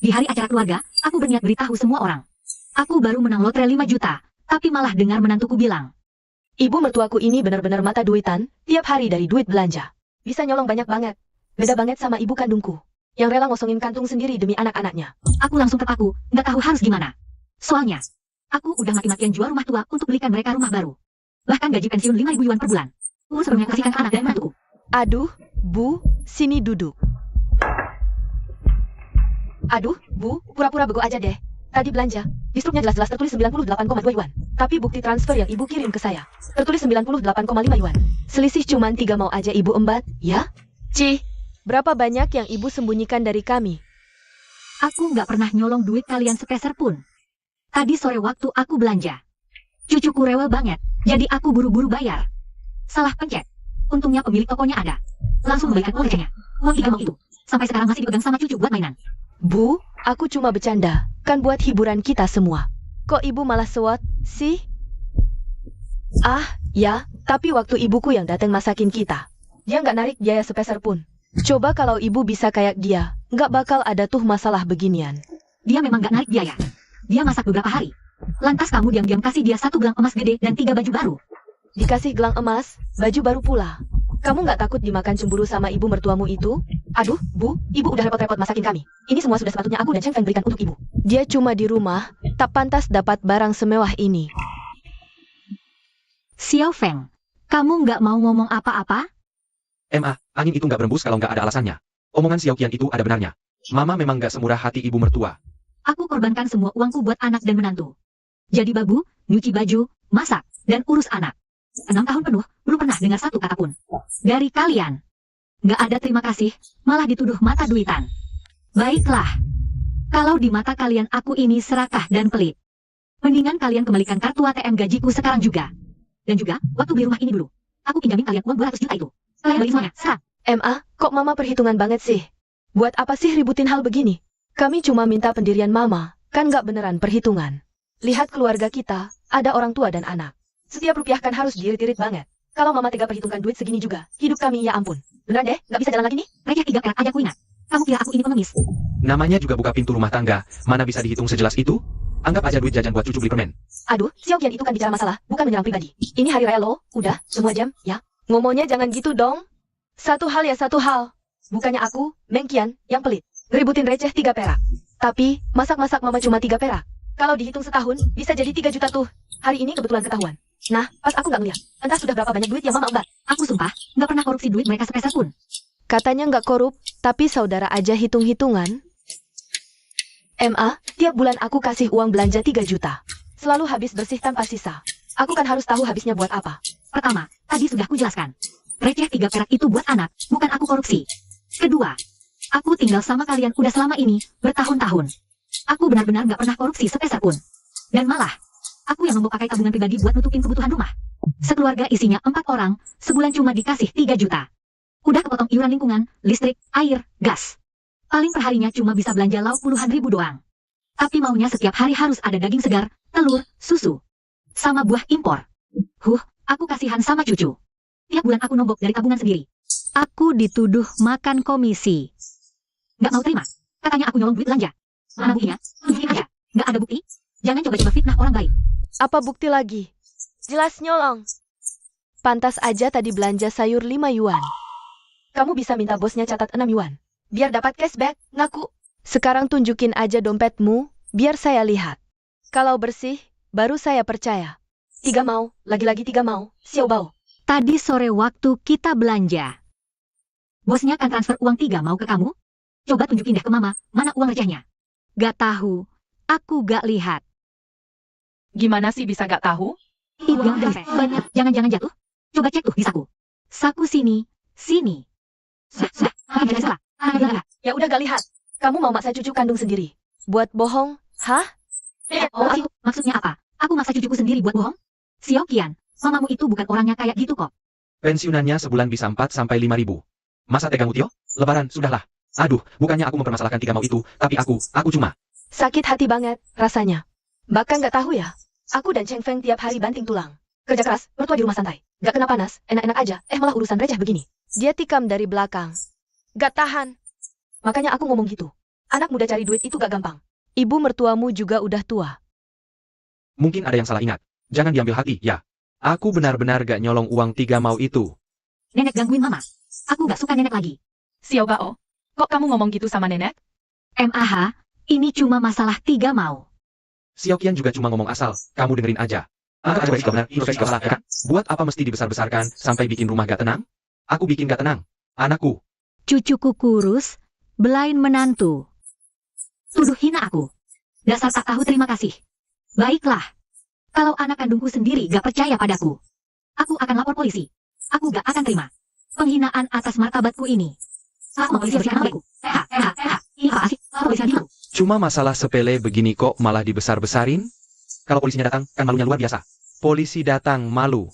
Di hari acara keluarga, aku berniat beritahu semua orang. Aku baru menang lotre 5 juta, tapi malah dengar menantuku bilang. Ibu mertuaku ini benar-benar mata duitan, tiap hari dari duit belanja. Bisa nyolong banyak banget. Beda banget sama ibu kandungku, yang rela ngosongin kantung sendiri demi anak-anaknya. Aku langsung terpaku, nggak tahu harus gimana. Soalnya, aku udah mati-matian jual rumah tua untuk belikan mereka rumah baru. Bahkan gaji pensiun 5.000 yuan per bulan. Sebelumnya kasihkan ke anak dan menantuku. Aduh, Bu, sini duduk. Aduh, Bu, pura-pura bego aja deh. Tadi belanja, di struknya jelas-jelas tertulis 98,2 yuan. Tapi bukti transfer yang ibu kirim ke saya, tertulis 98,5 yuan. Selisih cuman 3 mau aja ibu embat, ya? Cih, berapa banyak yang ibu sembunyikan dari kami? Aku nggak pernah nyolong duit kalian sepeser pun. Tadi sore waktu aku belanja. Cucuku rewel banget, jadi aku buru-buru bayar. Salah pencet. Untungnya pemilik tokonya ada. Langsung memberikan uang recehnya. Uang 3 mau itu. Sampai sekarang masih dipegang sama cucu buat mainan. Bu, aku cuma bercanda, kan buat hiburan kita semua. Kok ibu malah sewot, sih? Ah, ya, tapi waktu ibuku yang datang masakin kita, dia nggak narik biaya sepeser pun. Coba kalau ibu bisa kayak dia, nggak bakal ada tuh masalah beginian. Dia memang nggak narik biaya. Dia masak beberapa hari. Lantas kamu diam-diam kasih dia 1 gelang emas gede dan 3 baju baru. Dikasih gelang emas, baju baru pula. Kamu nggak takut dimakan cemburu sama ibu mertuamu itu? Aduh, Bu, ibu udah repot-repot masakin kami. Ini semua sudah sepatutnya aku dan Cheng Feng berikan untuk ibu. Dia cuma di rumah, tak pantas dapat barang semewah ini. Xiao Feng, kamu nggak mau ngomong apa-apa? Angin itu nggak berembus kalau nggak ada alasannya. Omongan Xiao Qian itu ada benarnya. Mama memang nggak semurah hati ibu mertua. Aku korbankan semua uangku buat anak dan menantu. Jadi babu, nyuci baju, masak, dan urus anak. 6 tahun penuh, belum pernah dengar satu kata pun dari kalian. Nggak ada terima kasih, malah dituduh mata duitan. Baiklah. Kalau di mata kalian aku ini serakah dan pelit, mendingan kalian kembalikan kartu ATM gajiku sekarang juga. Dan juga, waktu beli rumah ini dulu, aku pinjamin kalian uang 200 juta itu. Kalian beli semuanya, sekarang. Kok mama perhitungan banget sih? Buat apa sih ributin hal begini? Kami cuma minta pendirian mama, kan nggak beneran perhitungan. Lihat keluarga kita, ada orang tua dan anak. Setiap rupiah kan harus diirit-irit banget. Kalau mama tega perhitungkan duit segini juga, hidup kami ya ampun. Beneran deh, nggak bisa jalan lagi nih? Receh 3 perak aja ku ingat. Kamu kira aku ini pengemis? Namanya juga buka pintu rumah tangga, mana bisa dihitung sejelas itu? Anggap aja duit jajan buat cucu beli permen. Aduh, Xiao Qian itu kan bicara masalah, bukan menyerang pribadi. Ini hari raya lo, udah, semua jam, ya. Ngomongnya jangan gitu dong. Satu hal ya satu hal. Bukannya aku, Meng Qian, yang pelit. Ributin receh 3 perak. Tapi, masak-masak mama cuma 3 perak. Kalau dihitung setahun, bisa jadi 3 juta tuh. Hari ini kebetulan ketahuan. Nah, pas aku nggak ngeliat, entah sudah berapa banyak duit yang mama embat. Aku sumpah, nggak pernah korupsi duit mereka sepeser pun. Katanya nggak korup, tapi saudara aja hitung-hitungan. Tiap bulan aku kasih uang belanja 3 juta. Selalu habis bersih tanpa sisa. Aku kan harus tahu habisnya buat apa. Pertama, tadi sudah kujelaskan. Receh 3 perak itu buat anak, bukan aku korupsi. Kedua, aku tinggal sama kalian udah selama ini, bertahun-tahun. Aku benar-benar nggak pernah korupsi sepeser pun. Dan malah, aku yang membok pakai tabungan pribadi buat nutupin kebutuhan rumah. Sekeluarga isinya 4 orang, sebulan cuma dikasih 3 juta. Udah kepotong iuran lingkungan, listrik, air, gas. Paling perharinya cuma bisa belanja lauk puluhan ribu doang. Tapi maunya setiap hari harus ada daging segar, telur, susu, sama buah impor. Aku kasihan sama cucu. Tiap bulan aku nombok dari tabungan sendiri. Aku dituduh makan komisi. Nggak mau terima. Katanya aku nyolong duit belanja. Mana buktinya? Tunjukin aja. Nggak ada bukti? Jangan coba-coba fitnah orang baik. Apa bukti lagi? Jelas nyolong. Pantas aja tadi belanja sayur 5 yuan. Kamu bisa minta bosnya catat 6 yuan. Biar dapat cashback, ngaku. Sekarang tunjukin aja dompetmu, biar saya lihat. Kalau bersih, baru saya percaya. 3 mau, lagi-lagi 3 mau, Xiao Bao. Tadi sore waktu kita belanja, bosnya kan transfer uang 3 mau ke kamu? Coba tunjukin deh ke mama, mana uang recehnya. Gak tahu, aku gak lihat. Gimana sih bisa gak tahu? Uang banyak, jangan-jangan jatuh. Coba cek tuh di saku. Saku sini, sini. Sudah, Ya udah gak lihat. Kamu mau maksa cucu kandung sendiri. Buat bohong, hah? Maksudnya apa? Aku maksa cucuku sendiri buat bohong? Xiao Qian, mamamu itu bukan orangnya kayak gitu kok. Pensiunannya sebulan bisa 4 sampai 5 ribu. Masa tega Mutio? Lebaran, sudahlah. Aduh, bukannya aku mempermasalahkan 3 mau itu, tapi aku cuma sakit hati banget, rasanya. Bahkan gak tahu ya, aku dan Cheng Feng tiap hari banting tulang. Kerja keras, mertua di rumah santai. Gak kena panas, enak-enak aja, malah urusan receh begini. Dia tikam dari belakang. Gak tahan. Makanya aku ngomong gitu. Anak muda cari duit itu gak gampang. Ibu mertuamu juga udah tua. Mungkin ada yang salah ingat. Jangan diambil hati, ya. Aku benar-benar gak nyolong uang 3 mau itu. Nenek gangguin mama. Aku gak suka nenek lagi. Xiao Bao, kok kamu ngomong gitu sama nenek? MAH, ini cuma masalah 3 mau. Xiaoqian juga cuma ngomong asal, kamu dengerin aja. Aja benar, itu juga salah, kan? Buat apa mesti dibesar-besarkan sampai bikin rumah gak tenang? Aku bikin gak tenang. Anakku. Cucuku kurus, belain menantu. Tuduh hina aku. Dasar tak tahu terima kasih. Baiklah. Kalau anak kandungku sendiri gak percaya padaku, aku akan lapor polisi. Aku gak akan terima penghinaan atas martabatku ini. Aku mau polisi bersihkan namaku. Ini apa sih? Lapor polisi lagi mau. Cuma masalah sepele begini kok malah dibesar-besarin? Kalau polisinya datang, kan malunya luar biasa. Polisi datang malu.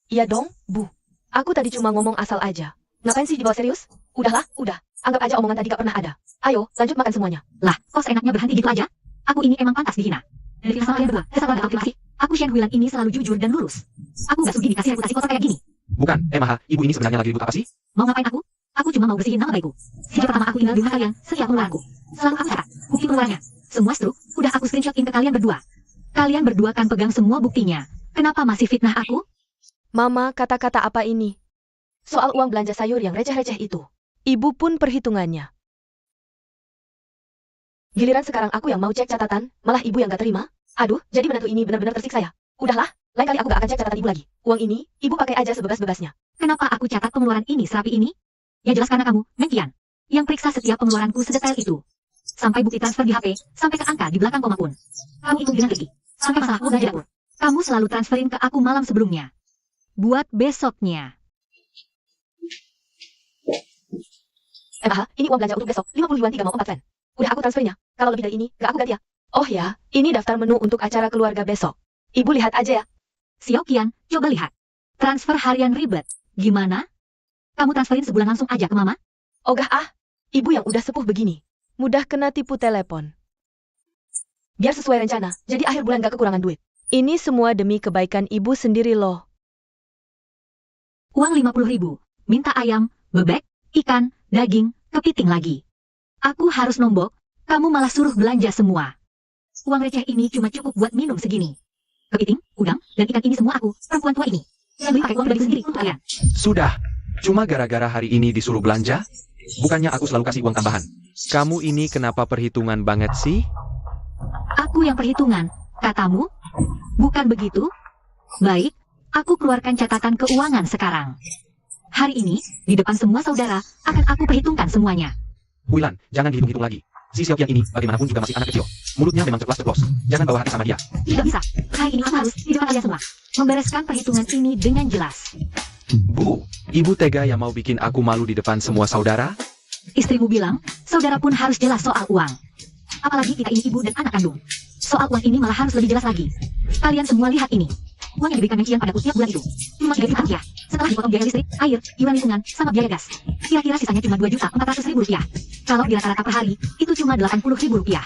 Iya dong, Bu. Aku tadi cuma ngomong asal aja. Ngapain sih dibawa serius? Udahlah, udah. Anggap aja omongan tadi gak pernah ada. Ayo, lanjut makan semuanya. Lah, kok seenaknya berhenti gitu aja? Aku ini emang pantas dihina. Dari sama kalian berdua, dasar warga afirmasi. Aku Shen Huilan ini selalu jujur dan lurus. Aku gak sudi dikasih reputasi kotor kayak gini. Bukan, MAH, ibu ini sebenarnya lagi ribut apa sih? Mau ngapain aku? Aku cuma mau bersihin nama baikku. Sejak pertama aku tinggal di rumah kalian, setiap pengeluaranku selalu aku catat bukti pengeluarannya. Semua struk udah aku screenshotin ke kalian berdua. Kalian berdua kan pegang semua buktinya. Kenapa masih fitnah aku? Mama, kata-kata apa ini? Soal uang belanja sayur yang receh-receh itu. Ibu pun perhitungannya. Giliran sekarang aku yang mau cek catatan, malah ibu yang gak terima. Aduh, jadi menantu ini benar-benar tersiksa ya. Udahlah, lain kali aku gak akan cek catatan ibu lagi. Uang ini, ibu pakai aja sebebas-bebasnya. Kenapa aku catat pengeluaran ini serapi ini? Ya jelas karena kamu, Mengkian, yang periksa setiap pengeluaranku sedetail itu. Sampai bukti transfer di HP, sampai ke angka di belakang koma pun. Kamu hitung dengan teliti. Sampai masalahku belanja dapur. Kamu selalu transferin ke aku malam sebelumnya. Buat besoknya. MAH, ini uang belanja untuk besok, 50 yuan 3 mau 4 fen. Udah aku transfernya. Kalau lebih dari ini, gak aku ganti ya. Oh ya, ini daftar menu untuk acara keluarga besok. Ibu lihat aja ya. Xiaoqian, coba lihat. Transfer harian ribet. Gimana? Kamu transferin sebulan langsung aja ke mama? Ogah ah, ibu yang udah sepuh begini. Mudah kena tipu telepon. Biar sesuai rencana, jadi akhir bulan gak kekurangan duit. Ini semua demi kebaikan ibu sendiri loh. Uang 50.000. Minta ayam, bebek, ikan, daging, kepiting lagi. Aku harus nombok, kamu malah suruh belanja semua. Uang receh ini cuma cukup buat minum segini. Kepiting, udang, dan ikan ini semua aku, perempuan tua ini. Saya beli pakai uang pribadi sendiri untuk kalian. Sudah. Cuma gara-gara hari ini disuruh belanja? Bukannya aku selalu kasih uang tambahan. Kamu ini kenapa perhitungan banget sih? Aku yang perhitungan, katamu? Bukan begitu? Baik, aku keluarkan catatan keuangan sekarang. Hari ini, di depan semua saudara, akan aku perhitungkan semuanya. Huilan, jangan dihitung-hitung lagi. Si Xiaoqian ini, bagaimanapun juga masih anak kecil. Mulutnya memang ceplas-ceplos. Jangan bawa hati sama dia. Tidak bisa, hari ini aku harus di depan kalian semua membereskan perhitungan ini dengan jelas. Bu, ibu tega yang mau bikin aku malu di depan semua saudara? Istrimu bilang, saudara pun harus jelas soal uang. Apalagi kita ini ibu dan anak kandung. Soal uang ini malah harus lebih jelas lagi. Kalian semua lihat ini. Uang yang diberikan Mengkian padaku setiap bulan itu cuma 3 juta rupiah. Setelah dipotong biaya listrik, air, iuran lingkungan, sama biaya gas. Kira-kira sisanya cuma 2.400.000 rupiah. Kalau di rata-rata per hari, itu cuma 80.000 rupiah.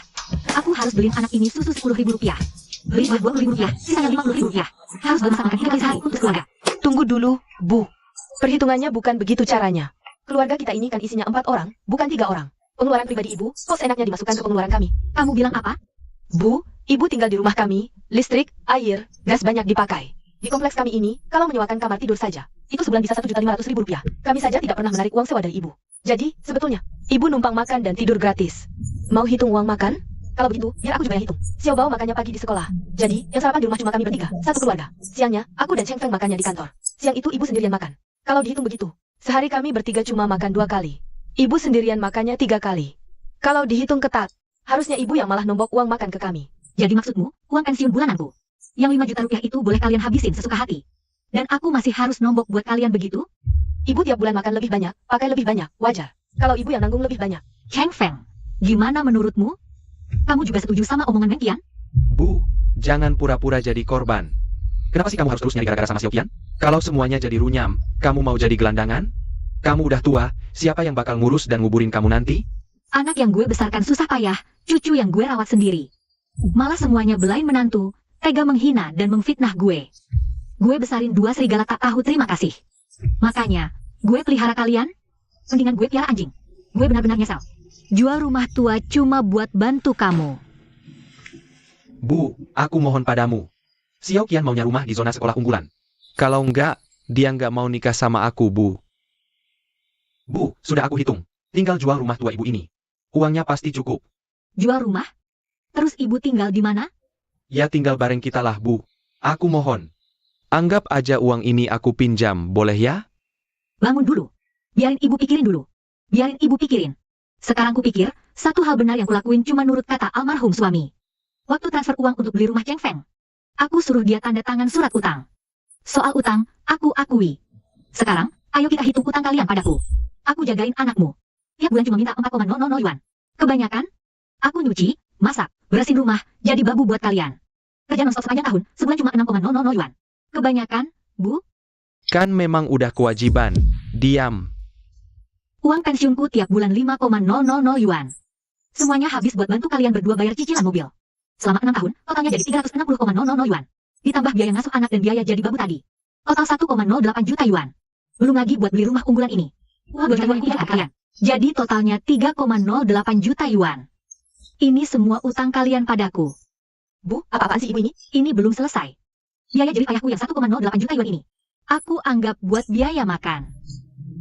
Aku harus beliin anak ini susu 10.000 rupiah. Beli buah 20.000 rupiah, sisanya 50.000 rupiah. Harus beli makan 3 kali sehari untuk keluarga. Tunggu dulu, Bu. Perhitungannya bukan begitu caranya. Keluarga kita ini kan isinya 4 orang, bukan 3 orang. Pengeluaran pribadi ibu, kok seenaknya dimasukkan ke pengeluaran kami? Kamu bilang apa? Bu, ibu tinggal di rumah kami, listrik, air, gas banyak dipakai. Di kompleks kami ini, kalau menyewakan kamar tidur saja, itu sebulan bisa 1.500.000 rupiah. Kami saja tidak pernah menarik uang sewa dari ibu. Jadi, sebetulnya, ibu numpang makan dan tidur gratis. Mau hitung uang makan? Kalau begitu, biar aku juga yang hitung. Xiao Bao makannya pagi di sekolah. Jadi, yang sarapan di rumah cuma kami bertiga, satu keluarga. Siangnya, aku dan Cheng Feng makannya di kantor. Siang itu ibu sendirian makan. Kalau dihitung begitu, sehari kami bertiga cuma makan 2 kali. Ibu sendirian makannya 3 kali. Kalau dihitung ketat, harusnya ibu yang malah nombok uang makan ke kami. Jadi maksudmu, uang pensiun bulananku? Yang 5 juta rupiah itu boleh kalian habisin sesuka hati. Dan aku masih harus nombok buat kalian begitu? Ibu tiap bulan makan lebih banyak, pakai lebih banyak, wajar. Kalau ibu yang nanggung lebih banyak. Cheng Feng, gimana menurutmu? Kamu juga setuju sama omongan Mengkian? Bu, jangan pura-pura jadi korban. Kenapa sih kamu harus terus nyari gara-gara sama Xiaoqian? Kalau semuanya jadi runyam, kamu mau jadi gelandangan? Kamu udah tua, siapa yang bakal ngurus dan nguburin kamu nanti? Anak yang gue besarkan susah payah, cucu yang gue rawat sendiri. Malah semuanya belain menantu, tega menghina dan memfitnah gue. Gue besarin 2 serigala tak tahu terima kasih. Makanya, gue pelihara kalian, mendingan gue piara anjing. Gue benar-benar nyesal. Jual rumah tua cuma buat bantu kamu. Bu, aku mohon padamu. Xiao Qian maunya rumah di zona sekolah unggulan. Kalau enggak, dia enggak mau nikah sama aku, Bu. Bu, sudah aku hitung. Tinggal jual rumah tua ibu ini. Uangnya pasti cukup. Jual rumah? Terus ibu tinggal di mana? Ya tinggal bareng kita lah, Bu. Aku mohon. Anggap aja uang ini aku pinjam, boleh ya? Bangun dulu. Biarin ibu pikirin dulu. Biarin ibu pikirin. Sekarang kupikir, satu hal benar yang kulakuin cuma nurut kata almarhum suami. Waktu transfer uang untuk beli rumah Cheng Feng, aku suruh dia tanda tangan surat utang. Soal utang, aku akui. Sekarang, ayo kita hitung utang kalian padaku. Aku jagain anakmu. Tiap bulan cuma minta 4,000 yuan. Kebanyakan, aku nyuci, masak, bersihin rumah, jadi babu buat kalian. Kerja non-stop sepanjang tahun, sebulan cuma 6,000 yuan. Kebanyakan, Bu. Kan memang udah kewajiban. Diam. Uang pensiunku tiap bulan 5,000 yuan. Semuanya habis buat bantu kalian berdua bayar cicilan mobil. Selama 6 tahun, totalnya jadi 360,000 yuan. Ditambah biaya ngasuh anak dan biaya jadi babu tadi. Total 1,08 juta yuan. Belum lagi buat beli rumah unggulan ini. Uang buat kalian. Jadi totalnya 3,08 juta yuan. Ini semua utang kalian padaku. Bu, apa-apaan sih ibu ini? Ini belum selesai. Biaya jadi ayahku yang 1,08 juta yuan ini. Aku anggap buat biaya makan.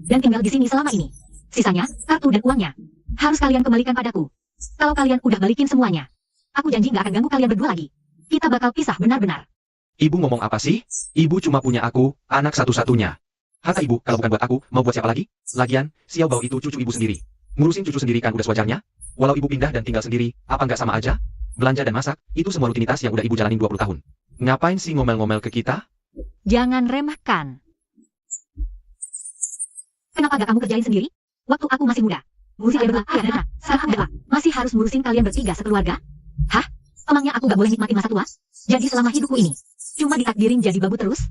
Dan tinggal di sini selama ini. Sisanya, kartu dan uangnya. Harus kalian kembalikan padaku. Kalau kalian udah balikin semuanya, aku janji nggak akan ganggu kalian berdua lagi. Kita bakal pisah benar-benar. Ibu ngomong apa sih? Ibu cuma punya aku, anak satu-satunya. Harta ibu, kalau bukan buat aku, mau buat siapa lagi? Lagian, Xiao Bao itu cucu ibu sendiri. Ngurusin cucu sendiri kan udah sewajarnya. Walau ibu pindah dan tinggal sendiri, apa nggak sama aja? Belanja dan masak, itu semua rutinitas yang udah ibu jalanin 20 tahun. Ngapain sih ngomel-ngomel ke kita? Jangan remehkan. Kenapa gak kamu kerjain sendiri? Waktu aku masih muda. Ngurusin kalian berdua, ayah dan anak. Sekarang tua, masih harus ngurusin kalian bertiga sekeluarga? Hah? Emangnya aku gak boleh nikmatin masa tua? Jadi selama hidupku ini, cuma ditakdirin jadi babu terus?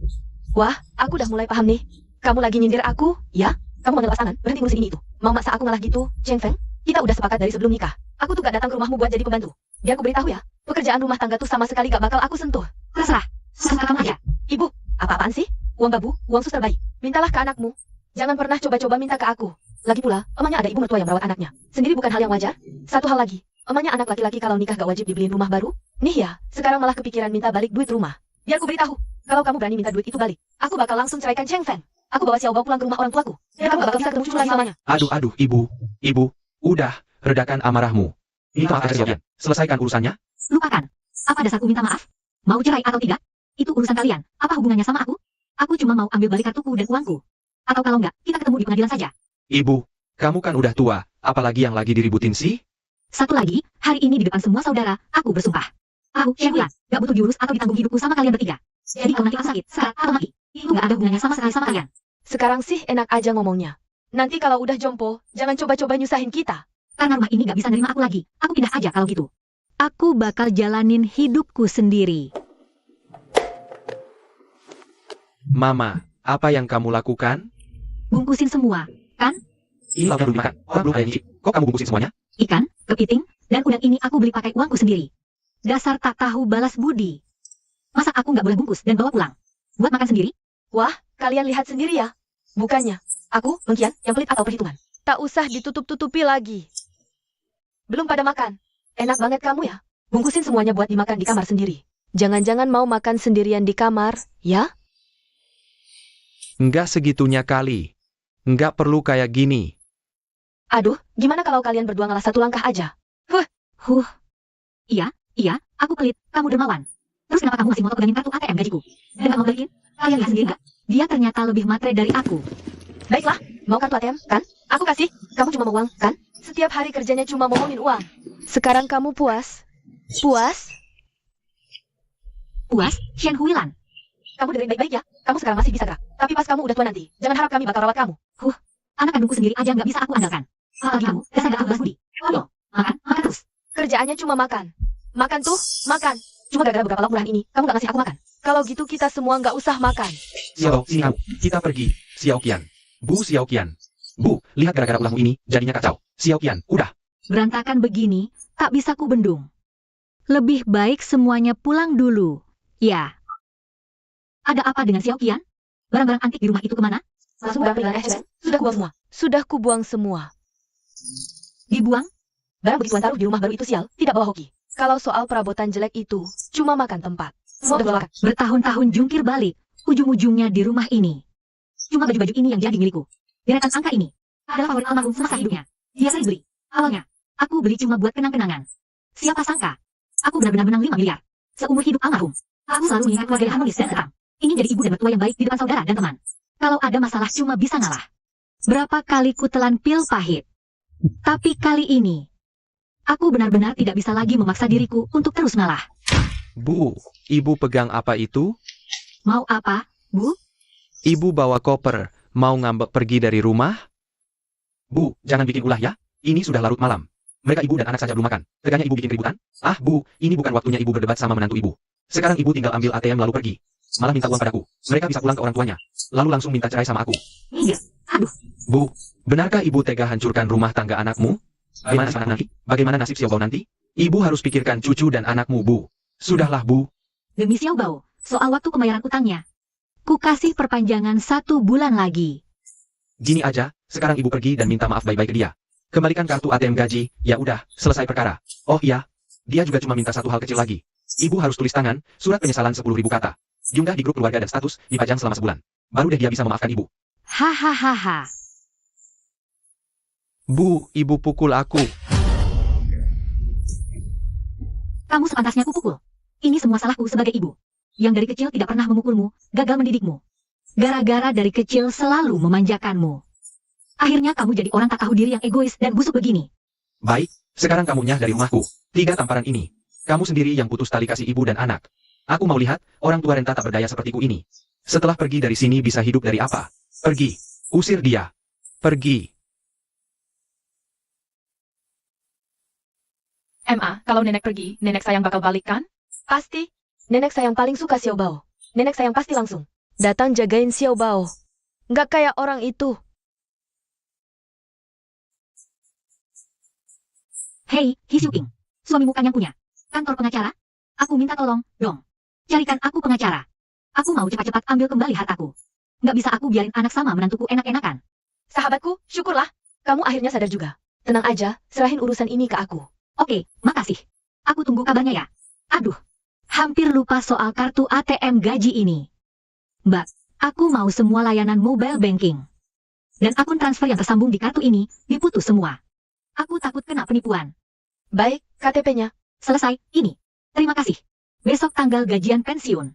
Wah, aku udah mulai paham nih. Kamu lagi nyindir aku, ya? Kamu manggil pasangan, berhenti ngurusin ini itu. Mau maksa aku ngalah gitu, Cheng Feng? Kita udah sepakat dari sebelum nikah. Aku tuh gak datang ke rumahmu buat jadi pembantu. Biar aku beritahu ya, pekerjaan rumah tangga tuh sama sekali gak bakal aku sentuh. Terserah, suka kamu aja. Ibu, apa-apaan sih? Uang babu, uang suster bayi. Mintalah ke anakmu. Jangan pernah coba-coba minta ke aku. Lagi pula, emangnya ada ibu mertua yang merawat anaknya. Sendiri bukan hal yang wajar? Satu hal lagi, emangnya anak laki-laki kalau nikah gak wajib dibeliin rumah baru? Nih ya, sekarang malah kepikiran minta balik duit rumah. Biar aku beritahu, kalau kamu berani minta duit itu balik, aku bakal langsung ceraikan Cheng Feng. Aku bawa Xiao Bao pulang ke rumah orang tuaku. Dan kamu gak bakal bisa ketemu cucu lagi samanya. Aduh, ibu, udah, redakan amarahmu. Minta maaf aja Xiao Qian, selesaikan urusannya. Lupakan. Apa dasarku minta maaf? Mau cerai atau tidak? Itu urusan kalian. Apa hubungannya sama aku? Aku cuma mau ambil balik kartuku dan uangku. Atau kalau enggak, kita ketemu di pengadilan saja. Ibu, kamu kan udah tua, apalagi yang lagi diributin sih? Satu lagi, hari ini di depan semua saudara, aku bersumpah. Aku, Shen Wulan, gak butuh diurus atau ditanggung hidupku sama kalian bertiga. Jadi kalau nanti aku sakit, sekarat atau mati, itu gak ada hubungannya sama sekali sama kalian. Sekarang sih enak aja ngomongnya. Nanti kalau udah jompo, jangan coba-coba nyusahin kita. Karena rumah ini gak bisa nerima aku lagi, aku pindah aja kalau gitu. Aku bakal jalanin hidupku sendiri. Mama, apa yang kamu lakukan? Bungkusin semua, kan? Ini lauknya belum dimakan, orang belum ada yang nyicip. Kok kamu bungkusin semuanya? Ikan, kepiting, dan udang ini aku beli pakai uangku sendiri. Dasar tak tahu balas budi. Masa aku nggak boleh bungkus dan bawa pulang? Buat makan sendiri? Wah, kalian lihat sendiri ya. Bukannya, aku, Mengkian, yang pelit atau perhitungan. Tak usah ditutup-tutupi lagi. Belum pada makan. Enak banget kamu ya. Bungkusin semuanya buat dimakan di kamar sendiri. Jangan-jangan mau makan sendirian di kamar, ya? Nggak segitunya kali. Nggak perlu kayak gini. Aduh, gimana kalau kalian berdua ngalah satu langkah aja? Iya, aku pelit, kamu dermawan. Terus kenapa kamu masih mau pegangin kartu ATM gajiku? Dan gak mau balikin? Kalian lihat sendiri gak? Dia ternyata lebih matre dari aku. Baiklah, mau kartu ATM, kan? Aku kasih. Kamu cuma mau uang, kan? Setiap hari kerjanya cuma ngomongin uang. Sekarang kamu puas? Puas? Puas, Shen Huilan. Kamu dengerin baik-baik ya. Kamu sekarang masih bisa gerak. Tapi pas kamu udah tua nanti, jangan harap kami bakal rawat kamu. Anak kandungku sendiri aja nggak bisa aku andalkan. Apalagi kamu, dasar gak tahu balas budi. Ayo, makan terus. Kerjaannya cuma makan. Makan tuh, makan. Cuma gara-gara beberapa lauk murahan ini, kamu gak ngasih aku makan. Kalau gitu kita semua gak usah makan. Xiao, sini kamu. Kita pergi. Xiao Qian. Bu Xiao Qian. Bu, lihat gara-gara ulahmu ini, jadinya kacau. Xiao Qian, udah. Berantakan begini, tak bisa ku bendung. Lebih baik semuanya pulang dulu. Ya. Ada apa dengan Xiao Qian? Barang-barang antik di rumah itu kemana? Langsung barang pilihan sudah kubuang semua. Sudah kubuang semua. Dibuang? Barang begituan taruh di rumah baru itu sial, tidak bawa hoki. Kalau soal perabotan jelek itu, cuma makan tempat. Semua udah makan. Bertahun-tahun jungkir balik, ujung-ujungnya di rumah ini. Cuma baju-baju ini yang jadi milikku. Deretan angka ini adalah favorit almarhum semasa hidupnya. Dia sering beli. Awalnya, aku beli cuma buat kenang-kenangan. Siapa sangka, aku benar-benar menang 5 miliar. Seumur hidup almarhum, aku selalu mengingat keluarga yang harmonis dan tenang. Ini jadi ibu dan mertua yang baik di depan saudara dan teman. Kalau ada masalah cuma bisa ngalah. Berapa kali ku telan pil pahit. Tapi kali ini, aku benar-benar tidak bisa lagi memaksa diriku untuk terus ngalah. Bu, ibu pegang apa itu? Mau apa, Bu? Ibu bawa koper, mau ngambek pergi dari rumah? Bu, jangan bikin ulah ya. Ini sudah larut malam. Mereka ibu dan anak saja belum makan. Teganya ibu bikin keributan? Ah, Bu, ini bukan waktunya ibu berdebat sama menantu ibu. Sekarang ibu tinggal ambil ATM lalu pergi. Malah minta uang padaku. Mereka bisa pulang ke orang tuanya. Lalu langsung minta cerai sama aku. Iya, aduh. Bu, benarkah ibu tega hancurkan rumah tangga anakmu? Bagaimana nasib anak nanti? Bagaimana nasib Xiao Bao nanti? Ibu harus pikirkan cucu dan anakmu, Bu. Sudahlah, Bu. Demi Xiao Bao, soal waktu pembayaran utangnya. Ku kasih perpanjangan 1 bulan lagi. Gini aja, sekarang ibu pergi dan minta maaf baik-baik ke dia. Kembalikan kartu ATM gaji, ya udah, selesai perkara. Oh iya, dia juga cuma minta satu hal kecil lagi. Ibu harus tulis tangan, surat penyesalan 10.000 kata. Diunggah di grup keluarga dan status, dipajang selama sebulan. Baru deh dia bisa memaafkan ibu. Hahaha. Bu, ibu pukul aku. Kamu sepantasnya ku pukul. Ini semua salahku sebagai ibu. Yang dari kecil tidak pernah memukulmu, gagal mendidikmu. Gara-gara dari kecil selalu memanjakanmu. Akhirnya kamu jadi orang tak tahu diri yang egois dan busuk begini. Baik, sekarang kamu nyah dari rumahku. 3 tamparan ini. Kamu sendiri yang putus tali kasih ibu dan anak. Aku mau lihat, orang tua renta tak berdaya sepertiku ini. Setelah pergi dari sini bisa hidup dari apa? Pergi. Usir dia. Pergi. MA, kalau nenek pergi, nenek sayang bakal balik kan? Pasti. Nenek sayang paling suka Xiao Bao. Nenek sayang pasti langsung datang jagain Xiao Bao. Nggak kayak orang itu. Hei, Hi Xiu Ping. Suamimu kan yang punya kantor pengacara? Aku minta tolong, dong. Carikan aku pengacara. Aku mau cepat-cepat ambil kembali hartaku. Nggak bisa aku biarin anak sama menantuku enak-enakan. Sahabatku, syukurlah. Kamu akhirnya sadar juga. Tenang aja, serahin urusan ini ke aku. Oke, makasih. Aku tunggu kabarnya ya. Aduh, hampir lupa soal kartu ATM gaji ini. Mbak, aku mau semua layanan mobile banking. Dan akun transfer yang tersambung di kartu ini diputus semua. Aku takut kena penipuan. Baik, KTP-nya. Selesai, ini. Terima kasih. Besok tanggal gajian pensiun.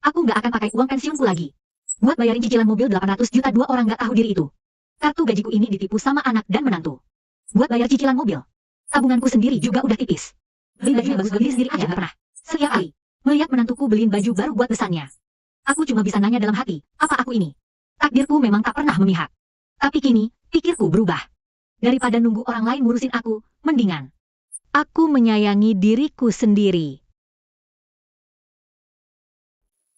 Aku nggak akan pakai uang pensiunku lagi. Buat bayarin cicilan mobil 800 juta 2 orang nggak tahu diri itu. Kartu gajiku ini ditipu sama anak dan menantu. Buat bayar cicilan mobil. Tabunganku sendiri juga udah tipis. Beli baju yang bagus beli sendiri aja nggak pernah. Setiap kali melihat menantuku beliin baju baru buat besannya. Aku cuma bisa nanya dalam hati, apa aku ini? Takdirku memang tak pernah memihak. Tapi kini, pikirku berubah. Daripada nunggu orang lain ngurusin aku, mendingan aku menyayangi diriku sendiri.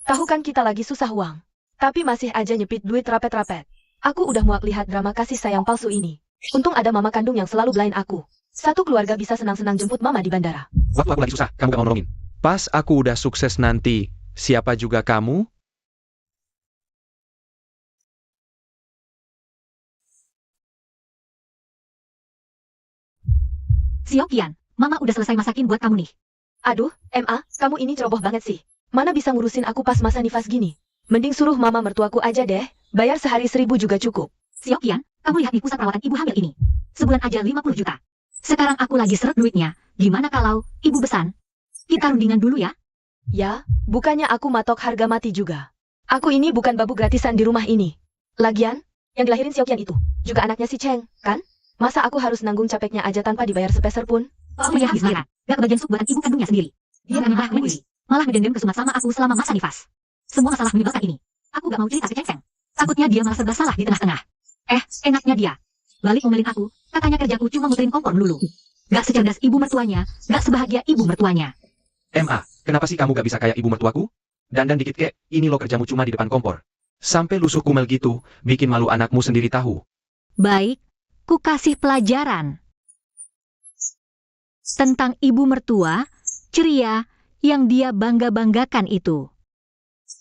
Tahu kan kita lagi susah uang. Tapi masih aja nyepit duit rapet-rapet. Aku udah muak lihat drama kasih sayang palsu ini. Untung ada mama kandung yang selalu belain aku. Satu keluarga bisa senang-senang jemput mama di bandara. Waktu aku lagi susah, kamu gak mau nolongin. Pas aku udah sukses nanti, siapa juga kamu? Siokian, mama udah selesai masakin buat kamu nih. Aduh, MA, kamu ini ceroboh banget sih. Mana bisa ngurusin aku pas masa nifas gini? Mending suruh mama mertuaku aja deh. Bayar sehari 1.000 juga cukup. Siokian, kamu lihat nih pusat perawatan ibu hamil ini. Sebulan aja 50 juta. Sekarang aku lagi seret duitnya. Gimana kalau ibu besan? Kita rundingan dulu ya. Ya, bukannya aku matok harga mati juga. Aku ini bukan babu gratisan di rumah ini. Lagian, yang dilahirin Siokian itu juga anaknya si Cheng, kan? Masa aku harus nanggung capeknya aja tanpa dibayar sepeser pun? Oh ya habis makan. Gak kebagian sup buatan ibu kandungnya sendiri. Dia gak nyembah sendiri. Malah ngedendam kesumat sama aku selama masa nifas. Semua masalah menyebalkan ini. Aku gak mau cerita ke Cheng Feng. Takutnya dia malah serba salah di tengah-tengah. Enaknya dia. Balik ngomelin aku, katanya kerjaku cuma muterin kompor dulu. Gak secerdas ibu mertuanya, gak sebahagia ibu mertuanya. MA, kenapa sih kamu gak bisa kayak ibu mertuaku? Dandan dikit kek, ini lo kerjamu cuma di depan kompor. Sampai lusuh kumel gitu, bikin malu anakmu sendiri tahu. Baik, ku kasih pelajaran. Tentang ibu mertua, ceria, yang dia bangga-banggakan itu.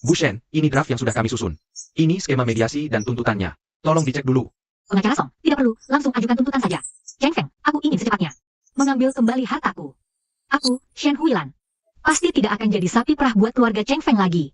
Bu Shen, ini draft yang sudah kami susun. Ini skema mediasi dan tuntutannya. Tolong dicek dulu. Pengacara Song, tidak perlu, langsung ajukan tuntutan saja. Cheng Feng, aku ingin secepatnya. mengambil kembali hartaku. Aku, Shen Huilan, pasti tidak akan jadi sapi perah buat keluarga Cheng Feng lagi.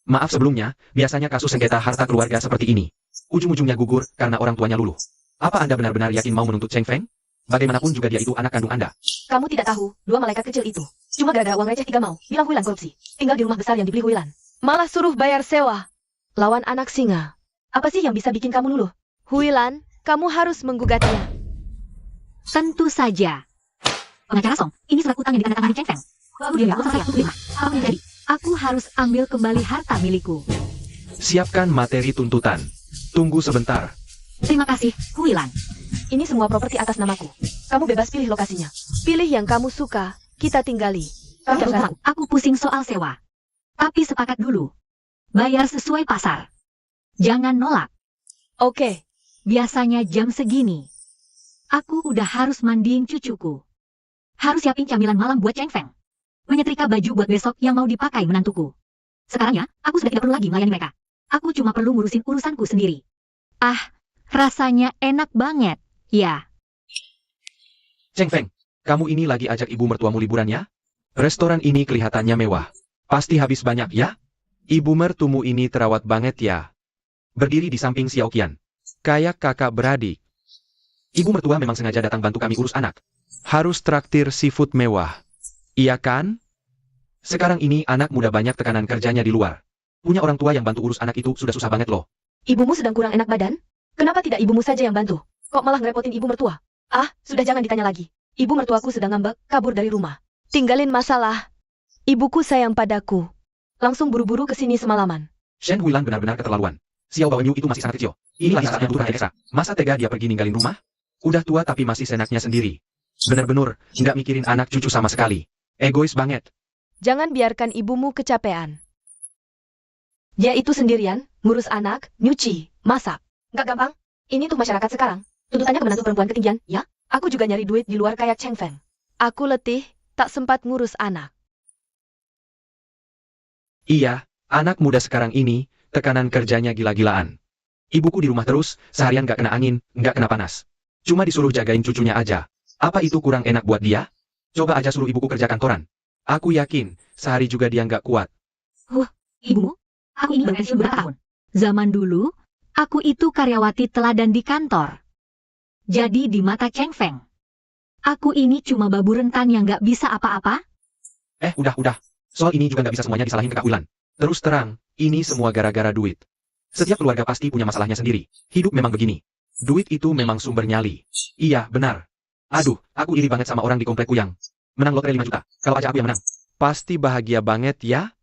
Maaf sebelumnya, biasanya kasus sengketa harta keluarga seperti ini. Ujung-ujungnya gugur karena orang tuanya luluh. Apa Anda benar-benar yakin mau menuntut Cheng Feng? Bagaimanapun juga dia itu anak kandung Anda. Kamu tidak tahu, dua malaikat kecil itu. Cuma gara-gara uang receh 3 mau, bilang Huilan korupsi. Tinggal di rumah besar yang dibeli Huilan. Malah suruh bayar sewa. Lawan anak singa. Apa sih yang bisa bikin kamu luluh? Huilan, kamu harus menggugatnya. Tentu saja. Pengacara Song, ini surat utang yang ditandatangani Cheng Feng. Lalu dia nggak saya, terima. Apa yang jadi? Aku harus ambil kembali harta milikku. Siapkan materi tuntutan. Tunggu sebentar. Terima kasih, Huilan. Ini semua properti atas namaku. Kamu bebas pilih lokasinya. Pilih yang kamu suka, kita tinggali. Kamu Tidak terserah. tahu, aku pusing soal sewa. Tapi sepakat dulu. Bayar sesuai pasar. Jangan nolak. Oke. Biasanya jam segini. Aku udah harus mandiin cucuku. Harus siapin camilan malam buat Cheng Feng. Menyetrika baju buat besok yang mau dipakai menantuku. Sekarang ya, aku sudah tidak perlu lagi melayani mereka. Aku cuma perlu ngurusin urusanku sendiri. Ah, rasanya enak banget. Ya, Cheng Feng, kamu ini lagi ajak ibu mertuamu liburan ya? Restoran ini kelihatannya mewah. Pasti habis banyak ya? Ibu mertumu ini terawat banget ya. Berdiri di samping Xiao Qian. Kayak kakak beradik. Ibu mertua memang sengaja datang bantu kami urus anak. Harus traktir seafood mewah. Iya kan? Sekarang ini anak muda banyak tekanan kerjanya di luar. Punya orang tua yang bantu urus anak itu sudah susah banget loh. Ibumu sedang kurang enak badan? Kenapa tidak ibumu saja yang bantu? Kok malah ngerepotin ibu mertua? Ah, sudah jangan ditanya lagi. Ibu mertuaku sedang ngambek, kabur dari rumah. Tinggalin masalah. Ibuku sayang padaku. Langsung buru-buru ke sini semalaman. Shen Huilan benar-benar keterlaluan. Xiao Baoyu itu masih sangat kecil. Ini lagi saatnya butuh perhatian ekstra. Masa tega dia pergi ninggalin rumah? Udah tua tapi masih senaknya sendiri. Bener-bener, nggak mikirin anak cucu sama sekali. Egois banget. Jangan biarkan ibumu kecapean. Dia itu sendirian, ngurus anak, nyuci, masak. Nggak gampang. Ini tuh masyarakat sekarang. Tuntutannya ke menantu perempuan ketinggian, ya? Aku juga nyari duit di luar kayak Cheng Feng. Aku letih, tak sempat ngurus anak. Iya, anak muda sekarang ini, tekanan kerjanya gila-gilaan. Ibuku di rumah terus, seharian nggak kena angin, nggak kena panas. Cuma disuruh jagain cucunya aja. Apa itu kurang enak buat dia? Coba aja suruh ibuku kerja kantoran. Aku yakin, sehari juga dia nggak kuat. Ibumu? Aku ini baru pensiun berapa tahun? Zaman dulu, aku itu karyawati teladan di kantor. Jadi di mata Cheng Feng, aku ini cuma babu rentan yang nggak bisa apa-apa? Udah. Soal ini juga nggak bisa semuanya disalahin ke Kak Wulan. Terus terang, ini semua gara-gara duit. Setiap keluarga pasti punya masalahnya sendiri. Hidup memang begini. Duit itu memang sumber nyali. Iya, benar. Aduh, aku iri banget sama orang di komplekku yang menang lotre 5 juta. Kalau aja aku yang menang. Pasti bahagia banget ya?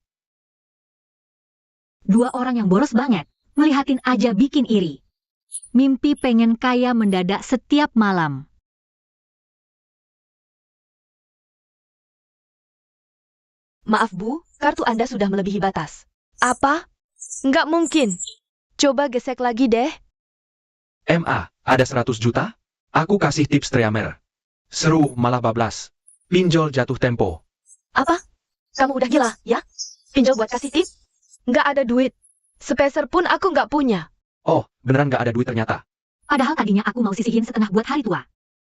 Dua orang yang boros banget, ngelihatin aja bikin iri. Mimpi pengen kaya mendadak setiap malam. Maaf Bu, kartu Anda sudah melebihi batas. Apa? Nggak mungkin. Coba gesek lagi deh. MA, ada 100 juta? Aku kasih tips Triamer. Seru malah bablas. Pinjol jatuh tempo. Apa? Kamu udah gila, ya? Pinjol buat kasih tip? Nggak ada duit. Sepeser pun aku nggak punya. Oh, beneran nggak ada duit ternyata. Padahal tadinya aku mau sisihin setengah buat hari tua.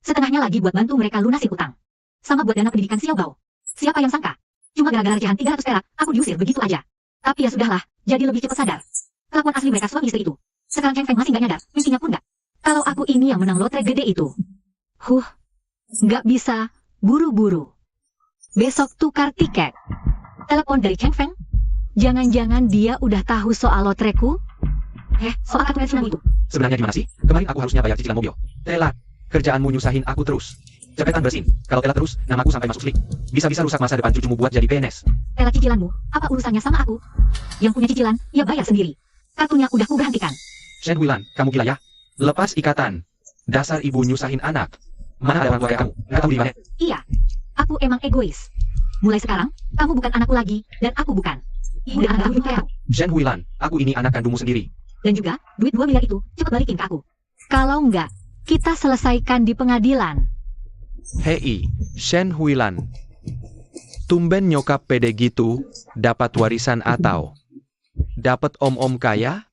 Setengahnya lagi buat bantu mereka lunasin utang. Sama buat dana pendidikan Xiao Bao. Siapa yang sangka? Cuma gara-gara recehan 300 perak, aku diusir begitu aja. Tapi ya sudahlah, jadi lebih cepat sadar. Kelakuan asli mereka suami istri itu. Sekarang Cheng Feng masih nggak nyadar, mimpinya pun nggak. Kalau aku ini yang menang lotre gede itu. Nggak bisa, buru-buru. Besok tukar tiket. Telepon dari Cheng Feng. Jangan-jangan dia udah tahu soal lotreku? Soal kartu pensiun itu. Sebenarnya gimana sih? Kemarin aku harusnya bayar cicilan mobil. Telat. Kerjaanmu nyusahin aku terus. Cepetan bersin. Kalau telat terus, namaku sampai masuk slik. Bisa-bisa rusak masa depan cucumu buat jadi PNS. Telat cicilanmu, apa urusannya sama aku? Yang punya cicilan, ya bayar sendiri. Kartunya udah ku berhentikan. Shen Huilan, kamu gila ya? Lepas ikatan. Dasar ibu nyusahin anak. Mana ada orang tua kayak kamu? Nggak tahu di mana? Iya, aku emang egois. Mulai sekarang, kamu bukan anakku lagi, dan aku bukan. Ibu dan anak kayak aku. Shen Huilan, aku ini anak kandungmu sendiri. Dan juga, duit 2 miliar itu, cepat balikin ke aku. Kalau enggak, kita selesaikan di pengadilan. Hei, Shen Huilan. Tumben nyokap pede gitu, dapat warisan atau dapat om-om kaya?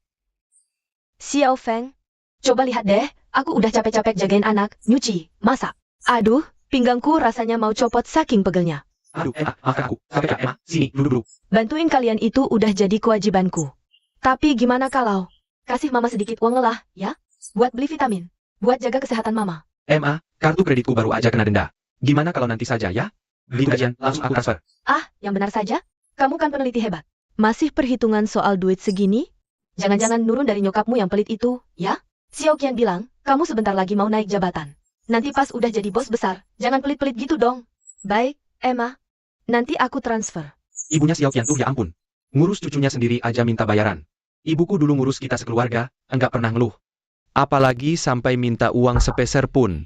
Xiao Feng, coba lihat deh, aku udah capek-capek jagain anak, nyuci, masak. Aduh, Pinggangku rasanya mau copot saking pegelnya. Aduh, Emma, maafkan aku. Sampaikan, Emma. Sini, duduk dulu. Bantuin kalian itu udah jadi kewajibanku. Tapi gimana kalau kasih mama sedikit uang lah, ya? Buat beli vitamin. Buat jaga kesehatan mama. Emma, kartu kreditku baru aja kena denda. Gimana kalau nanti saja ya? Begitu gajian, langsung aku transfer. Ah, yang benar saja? Kamu kan peneliti hebat. Masih perhitungan soal duit segini? Jangan-jangan nurun dari nyokapmu yang pelit itu, ya? Xiao Qian bilang, kamu sebentar lagi mau naik jabatan. Nanti pas udah jadi bos besar, jangan pelit-pelit gitu dong. Baik, Emma. Nanti aku transfer. Ibunya Xiao Qian tuh ya ampun. Ngurus cucunya sendiri aja minta bayaran. Ibuku dulu ngurus kita sekeluarga, enggak pernah ngeluh. Apalagi sampai minta uang sepeser pun.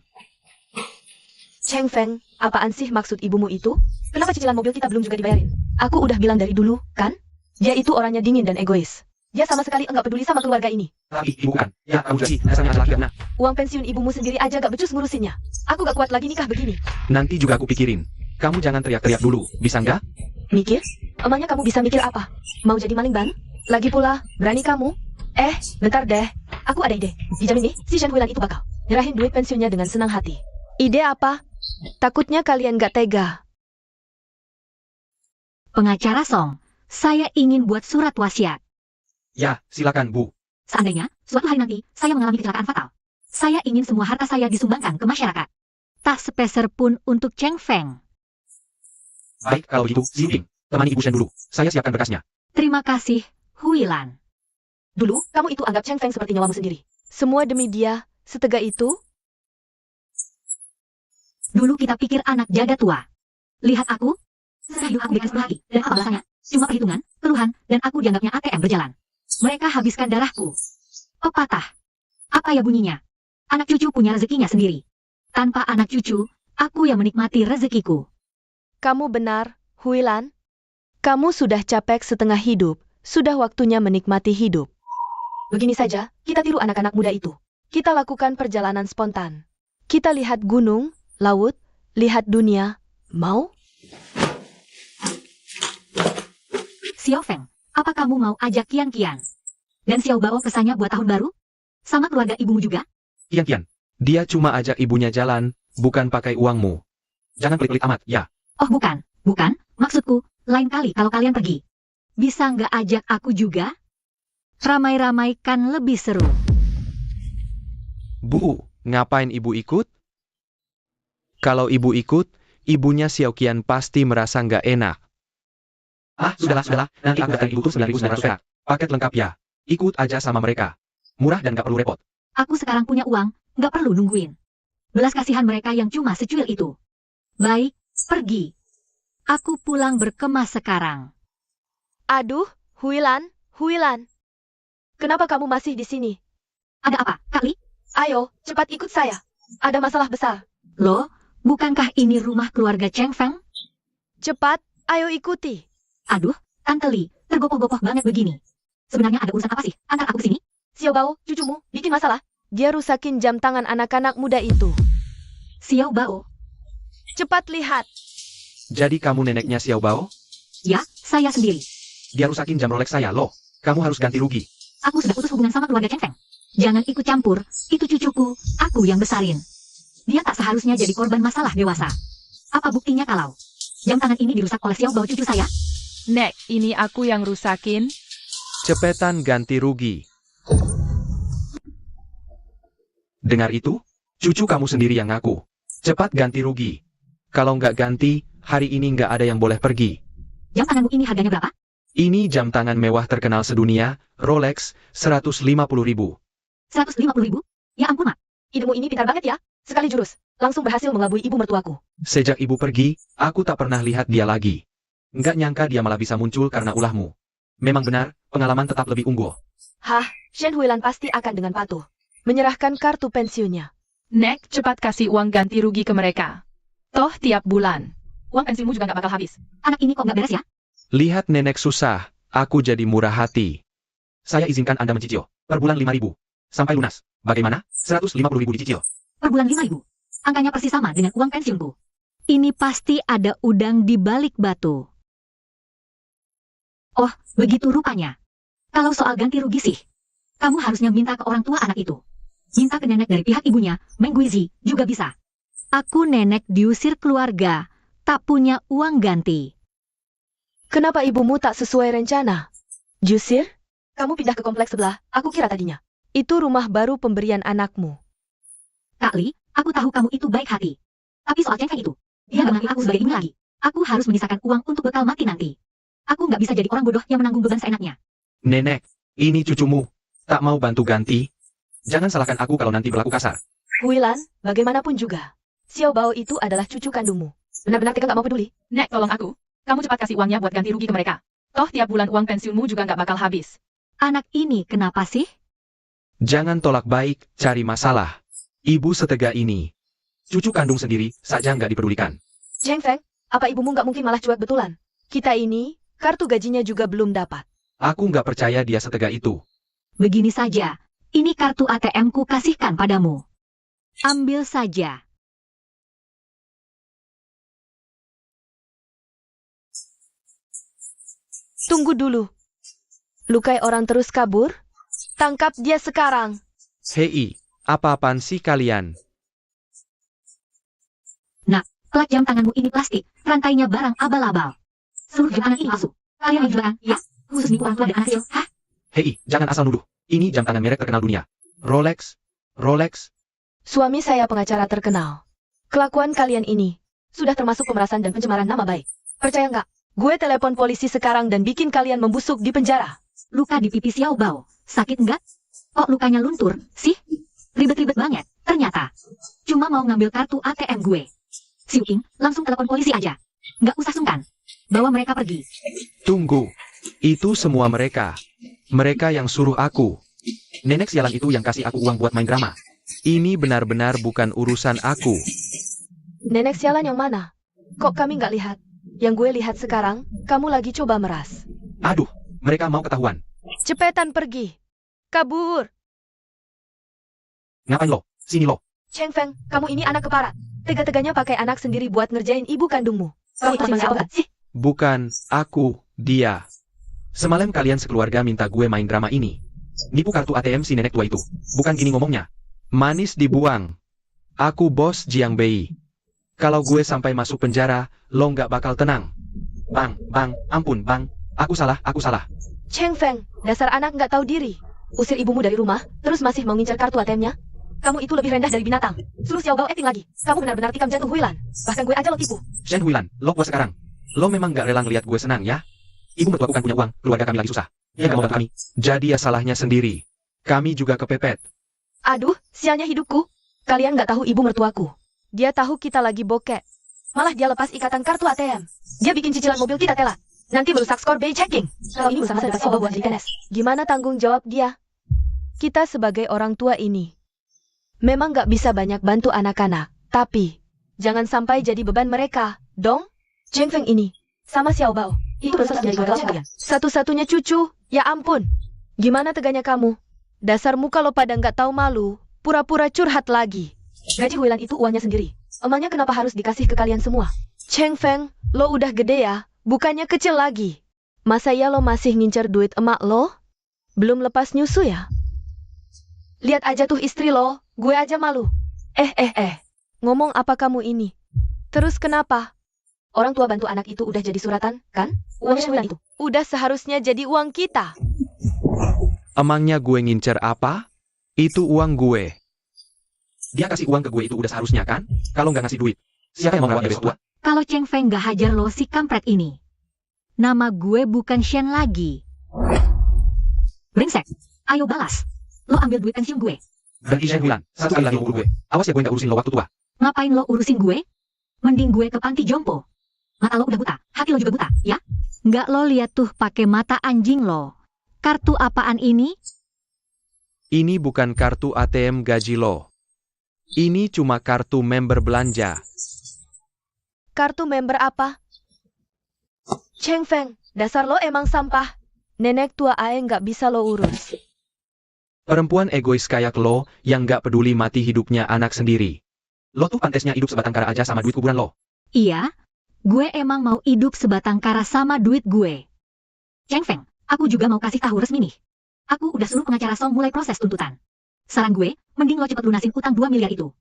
Cheng Feng, apaan sih maksud ibumu itu? Kenapa cicilan mobil kita belum juga dibayarin? Aku udah bilang dari dulu, kan? Dia itu orangnya dingin dan egois. Dia sama sekali enggak peduli sama keluarga ini. Tapi ibu kan, ya kamu jadi dasarnya laki anak. Uang pensiun ibumu sendiri aja gak becus ngurusinnya. Aku gak kuat lagi nikah begini. Nanti juga aku pikirin. Kamu jangan teriak-teriak dulu, bisa nggak? Mikir? Emangnya kamu bisa mikir apa? Mau jadi maling ban? Lagi pula, berani kamu? Bentar deh. Aku ada ide. Dijamin nih, si Shen Huilan itu bakal nyerahin duit pensiunnya dengan senang hati. Ide apa? Takutnya kalian gak tega. Pengacara Song, saya ingin buat surat wasiat. Ya, silakan Bu. Seandainya, suatu hari nanti, saya mengalami kecelakaan fatal. Saya ingin semua harta saya disumbangkan ke masyarakat. Tak sepeser pun untuk Cheng Feng. Baik, kalau begitu, Xiping, temani Ibu Shen dulu. Saya siapkan berkasnya. Terima kasih, Huilan. Dulu, kamu itu anggap Cheng Feng seperti nyawamu sendiri. Semua demi dia, setega itu? Dulu kita pikir anak jaga tua. Lihat aku. Sehidup aku bebas berhati, dan apa balasannya? Cuma perhitungan, keluhan, dan aku dianggapnya ATM berjalan. Mereka habiskan darahku. Pepatah. Apa ya bunyinya? Anak cucu punya rezekinya sendiri. Tanpa anak cucu, aku yang menikmati rezekiku. Kamu benar, Huilan. Kamu sudah capek setengah hidup, sudah waktunya menikmati hidup. Begini saja, kita tiru anak-anak muda itu. Kita lakukan perjalanan spontan. Kita lihat gunung, laut, lihat dunia. Mau? Xiao Feng, apa kamu mau ajak Kian? Dan Xiao Bao kesannya buat tahun baru? Sama keluarga ibumu juga? Kian, Dia cuma ajak ibunya jalan, bukan pakai uangmu. jangan pelit-pelit amat, ya. Oh bukan. Maksudku, lain kali kalau kalian pergi. Bisa nggak ajak aku juga? Ramai-ramai kan lebih seru. Bu, ngapain ibu ikut? Kalau ibu ikut, ibunya Xiao Qian pasti merasa nggak enak. Ah, sudahlah. Nanti aku datang Ibu tuh 9.900 perak. Paket lengkap ya. Ikut aja sama mereka. Murah dan gak perlu repot. Aku sekarang punya uang, nggak perlu nungguin. Belas kasihan mereka yang cuma secuil itu. Baik, pergi. Aku pulang berkemas sekarang. Aduh, Huilan. Kenapa kamu masih di sini? Ada apa, Kak Li? Ayo, cepat ikut saya. Ada masalah besar. Loh, bukankah ini rumah keluarga Cheng Feng? Cepat, ayo ikuti. Aduh, Tante Li, tergopoh-gopoh banget begini. Sebenarnya ada urusan apa sih antar aku sini? Xiao Bao, cucumu, bikin masalah. Dia rusakin jam tangan anak-anak muda itu. Xiao Bao. Cepat lihat. Jadi kamu neneknya Xiao Bao? Ya, saya sendiri. Dia rusakin jam Rolex saya loh. Kamu harus ganti rugi. Aku sudah putus hubungan sama keluarga Cheng Feng. Jangan ikut campur, itu cucuku, aku yang besarin. Dia tak seharusnya jadi korban masalah dewasa. Apa buktinya kalau jam tangan ini dirusak oleh Xiao Bao cucu saya? Nek, ini aku yang rusakin. Cepetan ganti rugi. Dengar itu? Cucu kamu sendiri yang ngaku. Cepat ganti rugi. Kalau nggak ganti, hari ini nggak ada yang boleh pergi. Jam tanganmu ini harganya berapa? Ini jam tangan mewah terkenal sedunia, Rolex, 150.000. 150.000? Ya ampun, Mak. Idemu ini pintar banget ya. Sekali jurus, langsung berhasil mengelabui ibu mertuaku. Sejak ibu pergi, aku tak pernah lihat dia lagi. Nggak nyangka dia malah bisa muncul karena ulahmu. Memang benar, pengalaman tetap lebih unggul. Hah, Shen Huilan pasti akan dengan patuh menyerahkan kartu pensiunnya. Nek, cepat kasih uang ganti rugi ke mereka. Toh tiap bulan. Uang pensiunmu juga nggak bakal habis. Anak ini kok nggak beres ya? Lihat nenek susah, aku jadi murah hati. Saya izinkan Anda mencicil. Per bulan 5.000. Sampai lunas. Bagaimana? 150.000 dicicil. Per bulan 5.000. Angkanya persis sama dengan uang pensiunku. Ini pasti ada udang di balik batu. Oh, begitu rupanya. Kalau soal ganti rugi sih, kamu harusnya minta ke orang tua anak itu. Minta ke nenek dari pihak ibunya, Meng Guizi, juga bisa. Aku nenek diusir keluarga, tak punya uang ganti. Kenapa ibumu tak sesuai rencana? Jusir? Kamu pindah ke kompleks sebelah, aku kira tadinya. Itu rumah baru pemberian anakmu. Kak Li, aku tahu kamu itu baik hati. Tapi soal Cheng Feng itu, dia gak mengakui aku sebagai ibu lagi. Aku harus menyisakan uang untuk bekal mati nanti. Aku gak bisa jadi orang bodoh yang menanggung beban seenaknya. Nenek, ini cucumu. Tak mau bantu ganti? Jangan salahkan aku kalau nanti berlaku kasar. Huilan, bagaimanapun juga. Xiao Bao itu adalah cucu kandungmu. Benar-benar Tika gak mau peduli. Nek, tolong aku. Kamu cepat kasih uangnya buat ganti rugi ke mereka. Toh tiap bulan uang pensiunmu juga nggak bakal habis. Anak ini kenapa sih? Jangan tolak baik, cari masalah. Ibu setega ini. Cucu kandung sendiri saja nggak dipedulikan. Cheng Feng, apa ibumu nggak mungkin malah cuek betulan? Kita ini, kartu gajinya juga belum dapat. Aku nggak percaya dia setega itu. Begini saja, ini kartu ATM-ku kasihkan padamu. Ambil saja. Tunggu dulu. Lukai orang terus kabur? Tangkap dia sekarang. Hei, apa-apaan sih kalian? Plat jam tanganmu ini plastik, rantainya barang abal-abal. Seluruh jam tangan ini palsu. Kalian yang jualan, ya? Khusus nipu orang tua dan anak kecil, hah? Hei, jangan asal nuduh. Ini jam tangan merek terkenal dunia. Rolex. Suami saya pengacara terkenal. Kelakuan kalian ini sudah termasuk pemerasan dan pencemaran nama baik. Percaya nggak? Gue telepon polisi sekarang dan bikin kalian membusuk di penjara. Luka di pipi Xiao Bao. Sakit enggak? Kok lukanya luntur, sih? Ribet-ribet banget, ternyata. Cuma mau ngambil kartu ATM gue. Xiu Ying, langsung telepon polisi aja. Nggak usah sungkan. Bawa mereka pergi. Tunggu. Itu semua mereka. Mereka yang suruh aku. Nenek sialan itu yang kasih aku uang buat main drama. Ini benar-benar bukan urusan aku. Nenek sialan yang mana? Kok kami nggak lihat? Yang gue lihat sekarang, kamu lagi coba meras. Aduh, mereka mau ketahuan. Cepetan pergi. Kabur. Ngapain lo? Sini lo. Cheng Feng, kamu ini anak keparat. Tega-teganya pakai anak sendiri buat ngerjain ibu kandungmu. Kamu itu siapa nggak sih? Bukan, aku, dia. Semalam kalian sekeluarga minta gue main drama ini. Nipu kartu ATM si nenek tua itu. Bukan gini ngomongnya. Manis dibuang. Aku bos Jiang Bei. Kalau gue sampai masuk penjara, lo nggak bakal tenang. Bang, ampun bang. Aku salah. Cheng Feng, dasar anak nggak tahu diri. Usir ibumu dari rumah, terus masih mau ngincar kartu ATM-nya? Kamu itu lebih rendah dari binatang. Suruh Xiao Bao acting lagi. Kamu benar-benar tikam jantung Huilan. Bahkan gue aja lo tipu. Shen Huilan, lo puas sekarang. Lo memang gak rela ngeliat gue senang ya? Ibu mertuaku kan punya uang, keluarga kami lagi susah. Dia gak mau bantu kami. Jadi ya salahnya sendiri. Kami juga kepepet. Aduh, sialnya hidupku. Kalian nggak tahu ibu mertuaku. Dia tahu kita lagi bokek. Malah dia lepas ikatan kartu ATM. Dia bikin cicilan mobil kita telat. Nanti merusak skor bay checking. Kalau ini usaha dapat Xiao Bao buat jadi PNS. Gimana tanggung jawab dia? Kita sebagai orang tua ini memang nggak bisa banyak bantu anak-anak, tapi jangan sampai jadi beban mereka, dong? Cheng Feng ini sama Xiao Bao itu proses menjadi gagal kalian. Satu-satunya cucu, ya ampun. Gimana teganya kamu? Dasar muka lo pada nggak tahu malu, pura-pura curhat lagi. Gaji Huilan itu uangnya sendiri. Emangnya kenapa harus dikasih ke kalian semua? Cheng Feng, lo udah gede ya, bukannya kecil lagi. Masa ya lo masih ngincer duit emak lo? Belum lepas nyusu ya? Lihat aja tuh istri lo, gue aja malu. Ngomong apa kamu ini? Terus kenapa? Orang tua bantu anak itu udah jadi suratan, kan? Uangnya Huilan itu. Udah seharusnya jadi uang kita. Emangnya gue ngincer apa? Itu uang gue. Dia kasih uang ke gue itu udah seharusnya kan? Kalau nggak ngasih duit, siapa yang mau ngerawat dia besok tua? Kalau Cheng Feng gak hajar lo si kampret ini. Nama gue bukan Shen lagi. Brengsek, ayo balas. Lo ambil duit pensiun gue. Berhenti Shen Huilan, satu kali lagi lo urusin gue. Awas ya gue nggak urusin lo waktu tua. Ngapain lo urusin gue? Mending gue ke panti jompo. Mata lo udah buta, hati lo juga buta, ya? Nggak lo lihat tuh pakai mata anjing lo. Kartu apaan ini? Ini bukan kartu ATM gaji lo. Ini cuma kartu member belanja. Kartu member apa? Cheng Feng, dasar lo emang sampah. Nenek tua ae nggak bisa lo urus. Perempuan egois kayak lo yang nggak peduli mati hidupnya anak sendiri. Lo tuh pantesnya hidup sebatang kara aja sama duit kuburan lo. Iya, gue emang mau hidup sebatang kara sama duit gue. Cheng Feng, aku juga mau kasih tahu resmi nih. Aku udah suruh pengacara Song mulai proses tuntutan. Saran gue, mending lo cepet lunasin utang 2 miliar itu.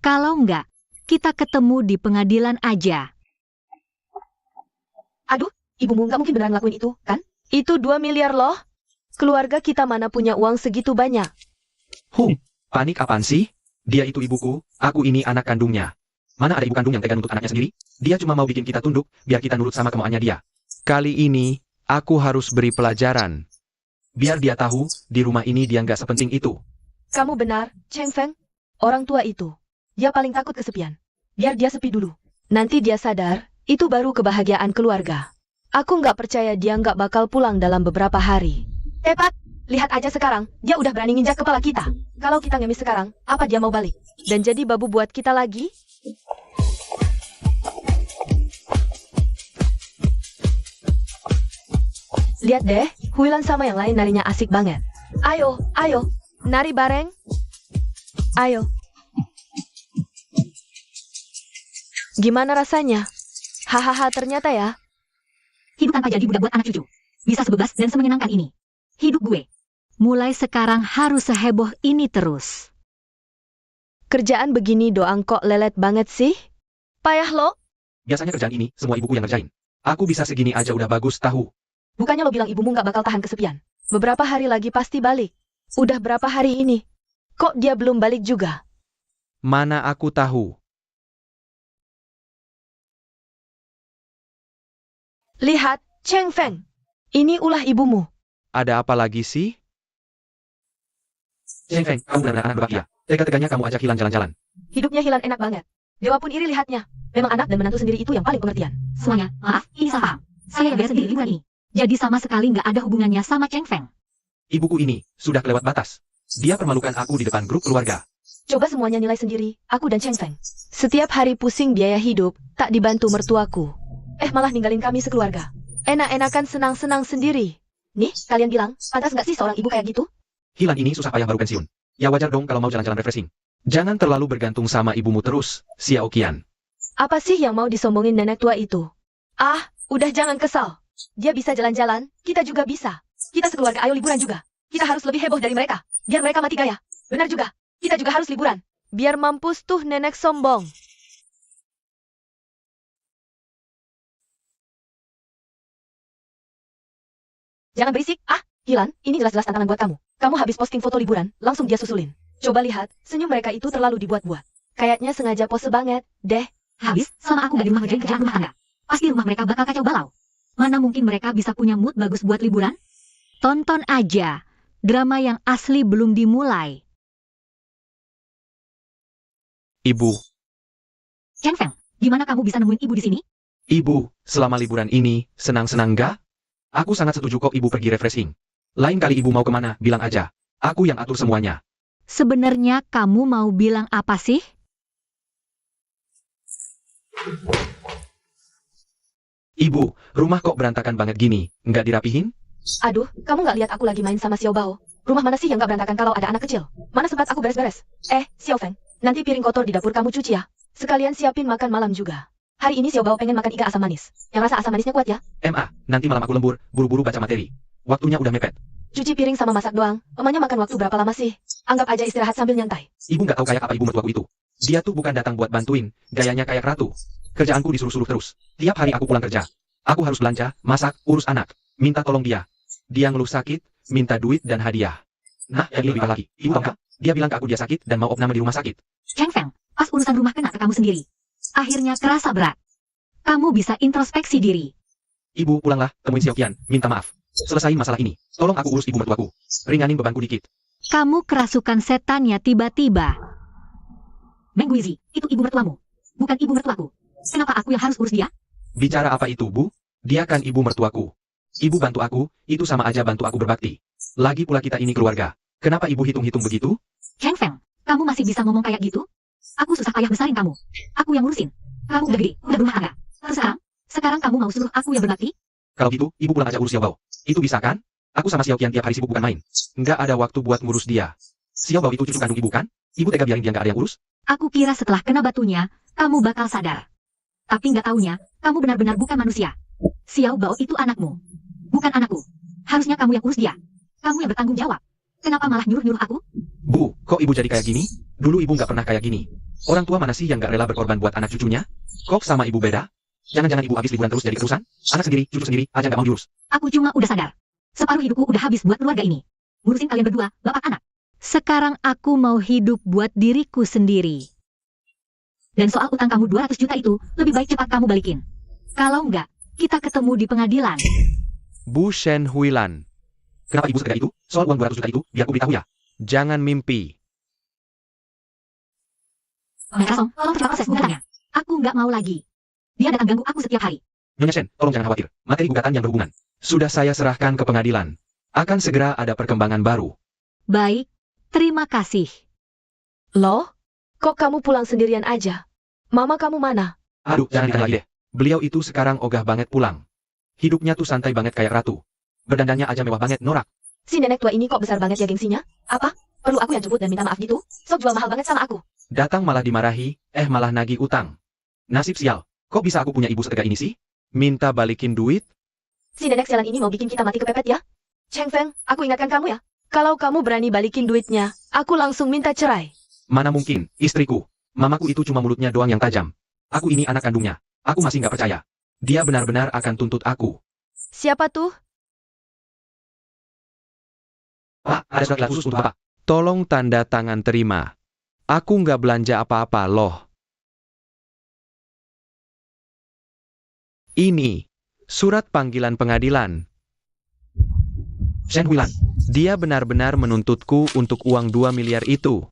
Kalau enggak, kita ketemu di pengadilan aja. Aduh, ibumu nggak mungkin beneran ngelakuin itu, kan? Itu 2 miliar loh. Keluarga kita mana punya uang segitu banyak. Panik apaan sih? Dia itu ibuku, aku ini anak kandungnya. Mana ada ibu kandung yang tega nuntut anaknya sendiri? Dia cuma mau bikin kita tunduk, biar kita nurut sama kemauannya dia. Kali ini, aku harus beri pelajaran. Biar dia tahu, di rumah ini dia nggak sepenting itu. Kamu benar, Cheng Feng. Orang tua itu, dia paling takut kesepian. Biar dia sepi dulu. Nanti dia sadar, itu baru kebahagiaan keluarga. Aku nggak percaya dia nggak bakal pulang dalam beberapa hari. Tepat, lihat aja sekarang, dia udah berani nginjak kepala kita. Kalau kita ngemis sekarang, apa dia mau balik? Dan jadi babu buat kita lagi? Lihat deh, Huilan sama yang lain narinya asik banget. Ayo, ayo, nari bareng. Ayo. Gimana rasanya? Hahaha, ternyata ya. Hidup tanpa jadi budak buat anak cucu. Bisa sebebas dan semenyenangkan ini. Hidup gue. Mulai sekarang harus seheboh ini terus. Kerjaan begini doang kok lelet banget sih. Payah lo? Biasanya kerjaan ini, semua ibuku yang ngerjain. Aku bisa segini aja udah bagus tahu. Bukannya lo bilang ibumu nggak bakal tahan kesepian. Beberapa hari lagi pasti balik. Udah berapa hari ini? Kok dia belum balik juga? Mana aku tahu. Lihat, Cheng Feng. Ini ulah ibumu. Ada apa lagi sih? Cheng Feng, kamu benar-benar anak berbahagia. Tega-teganya kamu ajak Hilan jalan-jalan. Hidupnya Hilan enak banget. Dewa pun iri lihatnya. Memang anak dan menantu sendiri itu yang paling pengertian. Semuanya, maaf, ini salah paham. Saya yang bayar sendiri liburan ini. Jadi sama sekali nggak ada hubungannya sama Cheng Feng. Ibuku ini, sudah kelewat batas. Dia permalukan aku di depan grup keluarga. Coba semuanya nilai sendiri, aku dan Cheng Feng. Setiap hari pusing biaya hidup, tak dibantu mertuaku. Malah ninggalin kami sekeluarga. Enak-enakan senang-senang sendiri. Nih, kalian bilang, pantas nggak sih seorang ibu kayak gitu? Hilan ini susah payah baru pensiun. Ya wajar dong kalau mau jalan-jalan refreshing. Jangan terlalu bergantung sama ibumu terus, Xiao Qian. Apa sih yang mau disombongin nenek tua itu? Ah, udah jangan kesal. Dia bisa jalan-jalan, kita juga bisa. Kita sekeluarga ayo liburan juga. Kita harus lebih heboh dari mereka. Biar mereka mati gaya. Benar juga, kita juga harus liburan. Biar mampus tuh nenek sombong. Jangan berisik, Hilan, ini jelas-jelas tantangan buat kamu. Kamu habis posting foto liburan, langsung dia susulin. Coba lihat, senyum mereka itu terlalu dibuat-buat. Kayaknya sengaja pose banget, deh. Habis, sama aku nggak di rumah ngerjain kerjaan rumah tangga. Pasti rumah mereka bakal kacau balau. Mana mungkin mereka bisa punya mood bagus buat liburan? Tonton aja. Drama yang asli belum dimulai. Ibu, Cheng Feng, gimana kamu bisa nemuin ibu di sini? ibu, selama liburan ini, senang-senang nggak? Aku sangat setuju kok ibu pergi refreshing. Lain kali ibu mau kemana, bilang aja. Aku yang atur semuanya. Sebenarnya kamu mau bilang apa sih? Ibu, rumah kok berantakan banget gini, nggak dirapihin? Aduh, kamu nggak lihat aku lagi main sama Xiao Bao? Rumah mana sih yang nggak berantakan kalau ada anak kecil? Mana sempat aku beres-beres? Xiao Feng, nanti piring kotor di dapur kamu cuci ya. Sekalian siapin makan malam juga. Hari ini Xiao Bao pengen makan iga asam manis. Yang rasa asam manisnya kuat ya. Nanti malam aku lembur, buru-buru baca materi. Waktunya udah mepet. Cuci piring sama masak doang. Emangnya makan waktu berapa lama sih? Anggap aja istirahat sambil nyantai. Ibu nggak tahu kayak apa ibu mertuaku itu. Dia tuh bukan datang buat bantuin, gayanya kayak ratu. Kerjaanku disuruh-suruh terus. Tiap hari aku pulang kerja. Aku harus belanja, masak, urus anak. Minta tolong dia. Dia ngeluh sakit, minta duit dan hadiah. Nah, yang lebih parah lagi. Ibu tahu nggak? Dia bilang ke aku dia sakit dan mau opname di rumah sakit. Cheng Feng, pas urusan rumah kena ke kamu sendiri. Akhirnya kerasa berat. Kamu bisa introspeksi diri. Ibu, pulanglah, temuin Xiao Qian, minta maaf. Selesain masalah ini. Tolong aku urus ibu mertuaku. Ringanin bebanku dikit. Kamu kerasukan setannya tiba-tiba. Meng Guizi, itu ibu mertuamu. Bukan ibu mertuaku. Kenapa aku yang harus urus dia? Bicara apa itu, Bu? Dia kan ibu mertuaku. Ibu bantu aku, itu sama aja bantu aku berbakti. Lagi pula kita ini keluarga. Kenapa ibu hitung-hitung begitu? Cheng Feng, kamu masih bisa ngomong kayak gitu? Aku susah payah besarin kamu. Aku yang ngurusin. Kamu udah gede, udah berumah tangga. Terus sekarang kamu mau suruh aku yang berbakti? Kalau gitu, ibu pulang aja urus Xiao Bao. Itu bisa kan? Aku sama Xiao Qian tiap hari sibuk bukan main. Nggak ada waktu buat ngurus dia. Xiao Bao itu cucu kandung ibu kan? Ibu tega biarin dia nggak ada yang urus? Aku kira setelah kena batunya, kamu bakal sadar. Tapi nggak taunya, kamu benar-benar bukan manusia. Xiao Bao itu anakmu. Bukan anakku. Harusnya kamu yang urus dia. Kamu yang bertanggung jawab. Kenapa malah nyuruh-nyuruh aku? Bu, kok ibu jadi kayak gini? Dulu ibu nggak pernah kayak gini. Orang tua mana sih yang nggak rela berkorban buat anak cucunya? Kok sama ibu beda? Jangan-jangan ibu habis liburan terus jadi keterusan? Anak sendiri, cucu sendiri, aja nggak mau diurus. Aku cuma udah sadar. Separuh hidupku udah habis buat keluarga ini. Ngurusin kalian berdua, bapak anak. Sekarang aku mau hidup buat diriku sendiri. Dan soal utang kamu 200 juta itu, lebih baik cepat kamu balikin. Kalau enggak, kita ketemu di pengadilan. Bu Shen Huilan, Kenapa ibu setegak itu? Soal uang 200 juta itu, biar aku beritahu ya. jangan mimpi. Kasong, tolong cepat proses gugatannya. Aku nggak mau lagi. Dia datang ganggu aku setiap hari. Nyonya Shen, tolong jangan khawatir. Materi gugatan yang berhubungan. Sudah saya serahkan ke pengadilan. Akan segera ada perkembangan baru. Baik, terima kasih. Loh? Kok kamu pulang sendirian aja? Mama kamu mana? Aduh, jangan ditanya lagi deh. Beliau itu sekarang ogah banget pulang. Hidupnya tuh santai banget kayak ratu. Berdandannya aja mewah banget, norak. Si nenek tua ini kok besar banget ya gengsinya? Apa? Perlu aku yang jemput dan minta maaf gitu? Sok jual mahal banget sama aku. Datang malah dimarahi, malah nagih utang. Nasib sial. Kok bisa aku punya ibu setegak ini sih? Minta balikin duit? Si nenek sialan ini mau bikin kita mati kepepet ya? Cheng Feng, aku ingatkan kamu ya. Kalau kamu berani balikin duitnya, aku langsung minta cerai. Mana mungkin, istriku. Mamaku itu cuma mulutnya doang yang tajam. Aku ini anak kandungnya. Aku masih nggak percaya. Dia benar-benar akan tuntut aku. Siapa tuh? Pak, ada surat khusus untuk Bapak. Tolong tanda tangan terima. Aku nggak belanja apa-apa loh. Ini surat panggilan pengadilan. Shen Huilan. Dia benar-benar menuntutku untuk uang 2 miliar itu.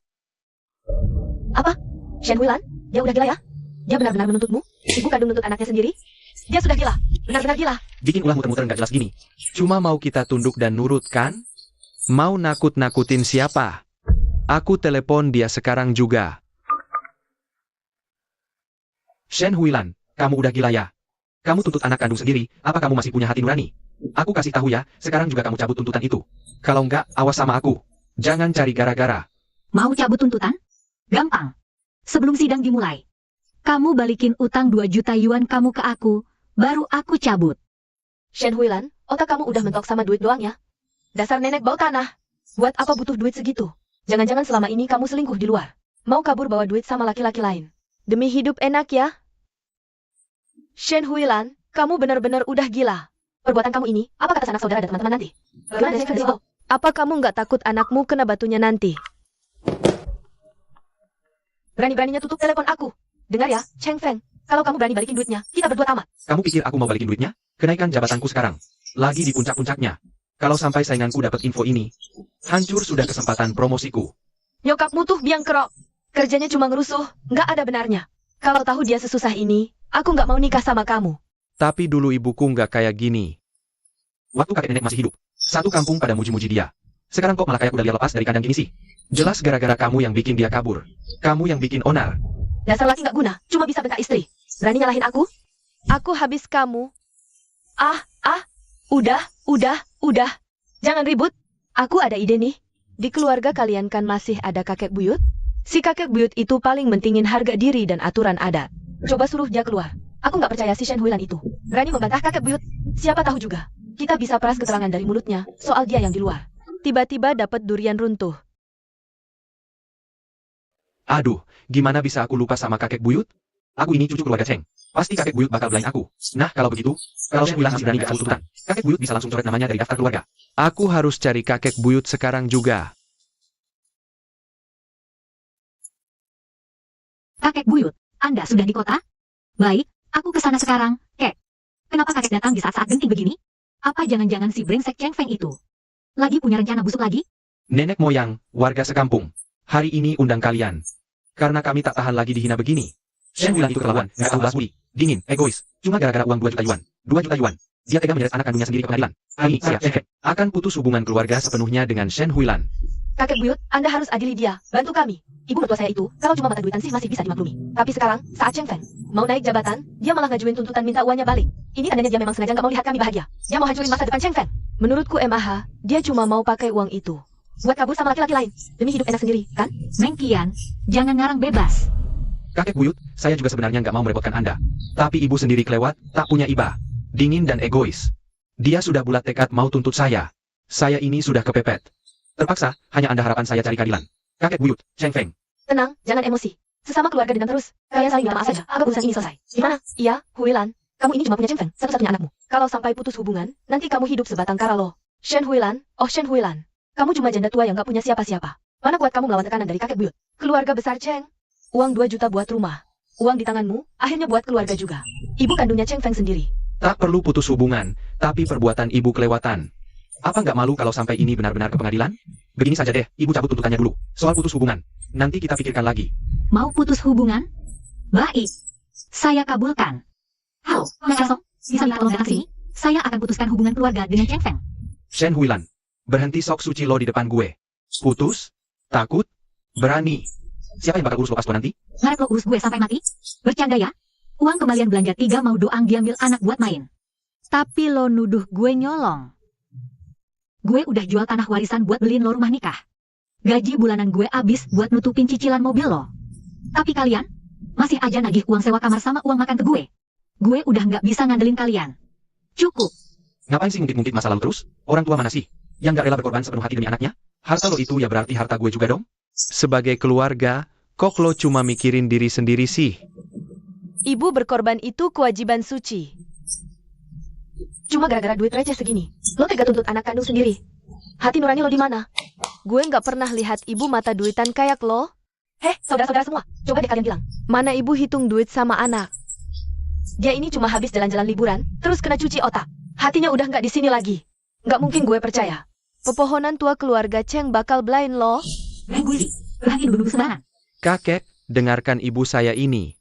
Apa? Shen Huilan? Dia udah gila ya? Dia benar-benar menuntutmu? Ibu kandung nuntut anaknya sendiri? Dia sudah gila. Benar-benar gila. Bikin ulah muter-muter nggak jelas gini. Cuma mau kita tunduk dan nurut kan? Mau nakut-nakutin siapa? Aku telepon dia sekarang juga. Shen Huilan, kamu udah gila ya? Kamu tuntut anak kandung sendiri, apa kamu masih punya hati nurani? Aku kasih tahu ya, sekarang juga kamu cabut tuntutan itu. Kalau enggak, awas sama aku. Jangan cari gara-gara. Mau cabut tuntutan? Gampang. Sebelum sidang dimulai, kamu balikin utang 2 juta yuan kamu ke aku, baru aku cabut. Shen Huilan, otak kamu udah mentok sama duit doang ya? Dasar nenek bau tanah. Buat apa butuh duit segitu? Jangan-jangan selama ini kamu selingkuh di luar. Mau kabur bawa duit sama laki-laki lain. Demi hidup enak ya? Shen Huilan, kamu benar-benar udah gila. Perbuatan kamu ini, apa kata sanak saudara dan teman-teman nanti? Gimana Shen Huilan? Apa kamu nggak takut anakmu kena batunya nanti? Berani-beraninya tutup telepon aku. Dengar ya, Cheng Feng. Kalau kamu berani balikin duitnya, kita berdua tamat. Kamu pikir aku mau balikin duitnya? Kenaikan jabatanku sekarang. Lagi di puncak-puncaknya. Kalau sampai sainganku dapat info ini, hancur sudah kesempatan promosiku. Nyokapmu tuh biang kerok. Kerjanya cuma ngerusuh, nggak ada benarnya. Kalau tahu dia sesusah ini, aku nggak mau nikah sama kamu. Tapi dulu ibuku nggak kayak gini. Waktu kakek nenek masih hidup, satu kampung pada muji-muji dia. Sekarang kok malah kayak udah dia lepas dari kandang gini sih? Jelas gara-gara kamu yang bikin dia kabur. Kamu yang bikin onar. Dasar laki nggak guna, cuma bisa bentak istri. Berani nyalahin aku? Aku habis kamu. Udah. Jangan ribut. Aku ada ide nih. Di keluarga kalian kan masih ada kakek buyut? Si kakek buyut itu paling mentingin harga diri dan aturan adat. Coba suruh dia keluar. Aku nggak percaya si Shen Huilan itu. Berani membantah kakek buyut. Siapa tahu juga. Kita bisa peras keterangan dari mulutnya soal dia yang di luar. Tiba-tiba dapat durian runtuh. Aduh, gimana bisa aku lupa sama kakek buyut? Aku ini cucu keluarga Cheng. Pasti kakek buyut bakal belain aku. Nah, kalau begitu, kalau Shen Huilan masih berani gak cabut tuntutan, kakek buyut bisa langsung coret namanya dari daftar keluarga. Aku harus cari kakek buyut sekarang juga. Kakek buyut, Anda sudah di kota? Baik, aku ke sana sekarang, Kek. Kenapa kakek datang di saat-saat genting begini? Apa jangan-jangan si brengsek Cheng Feng itu lagi punya rencana busuk lagi? Nenek moyang, warga sekampung. Hari ini undang kalian. Karena kami tak tahan lagi dihina begini. Shen Huilan itu keterlaluan, nggak tahu balas budi, dingin, egois. Cuma gara-gara uang 2 juta yuan. 2 juta yuan. Dia tega menyeret anak kandungnya sendiri ke pengadilan. Hari ini saya, Cheng, akan putus hubungan keluarga sepenuhnya dengan Shen Huilan. Kakek buyut, Anda harus adili dia. Bantu kami. Ibu mertua saya itu, kalau cuma mata duitan sih masih bisa dimaklumi. Tapi sekarang, saat Cheng Feng mau naik jabatan, dia malah ngajuin tuntutan minta uangnya balik. Ini tandanya dia memang sengaja nggak mau lihat kami bahagia. Dia mau hancurin masa depan Cheng Feng. Menurutku MAH, dia cuma mau pakai uang itu buat kabur sama laki-laki lain. Demi hidup enak sendiri, kan? Mengkian, jangan ngarang bebas. Kakek buyut, saya juga sebenarnya nggak mau merepotkan Anda. Tapi ibu sendiri kelewat, tak punya iba. Dingin dan egois. Dia sudah bulat tekad mau tuntut saya. Saya ini sudah kepepet. Terpaksa, hanya Anda harapan saya cari keadilan. Kakek buyut, Cheng Feng. Tenang, jangan emosi. Sesama keluarga dendam terus. Kalian saling minta maaf saja. Anggap urusan ini selesai. Gimana? Iya, Huilan. Kamu ini cuma punya Cheng Feng, satu-satunya anakmu. Kalau sampai putus hubungan, nanti kamu hidup sebatang kara loh. Shen Huilan, oh Shen Huilan. Kamu cuma janda tua yang gak punya siapa-siapa. Mana kuat kamu melawan tekanan dari kakek buyut? Keluarga besar Cheng. Uang 2 juta buat rumah. Uang di tanganmu, akhirnya buat keluarga juga. Ibu kandungnya Cheng Feng sendiri. Tak perlu putus hubungan, tapi perbuatan ibu kelewatan. Apa nggak malu kalau sampai ini benar-benar ke pengadilan? Begini saja deh, ibu cabut tuntutannya dulu. Soal putus hubungan, nanti kita pikirkan lagi. Mau putus hubungan? Baik. Saya kabulkan. Halo, Nek Song, bisa minta tolong datang sini? Saya akan putuskan hubungan keluarga dengan Cheng Feng. Shen Huilan, berhenti sok suci lo di depan gue. Putus? Takut? Berani? Siapa yang bakal urus lo pas tua nanti? Ngarep lo urus gue sampai mati? Bercanda ya? Uang kembalian belanja 3 mau doang diambil anak buat main. Tapi lo nuduh gue nyolong. Gue udah jual tanah warisan buat beliin lo rumah nikah. Gaji bulanan gue habis buat nutupin cicilan mobil lo. Tapi kalian masih aja nagih uang sewa kamar sama uang makan ke gue. Gue udah nggak bisa ngandelin kalian. Cukup. Ngapain sih ngungkit-ngungkit masa lalu terus? Orang tua mana sih? Yang gak rela berkorban sepenuh hati demi anaknya? Harta lo itu ya berarti harta gue juga dong? Sebagai keluarga, kok lo cuma mikirin diri sendiri sih? Ibu berkorban itu kewajiban suci. Cuma gara-gara duit receh segini, lo tega tuntut anak kandung sendiri. Hati nurani lo di mana? Gue nggak pernah lihat ibu mata duitan kayak lo. Heh, saudara-saudara semua, coba deh kalian bilang, mana ibu hitung duit sama anak? Dia ini cuma habis jalan-jalan liburan, terus kena cuci otak. Hatinya udah nggak di sini lagi. Nggak mungkin gue percaya. Pepohonan tua keluarga Cheng bakal blind lo. Gue berhenti duduk sembarangan. Kakek, dengarkan ibu saya ini.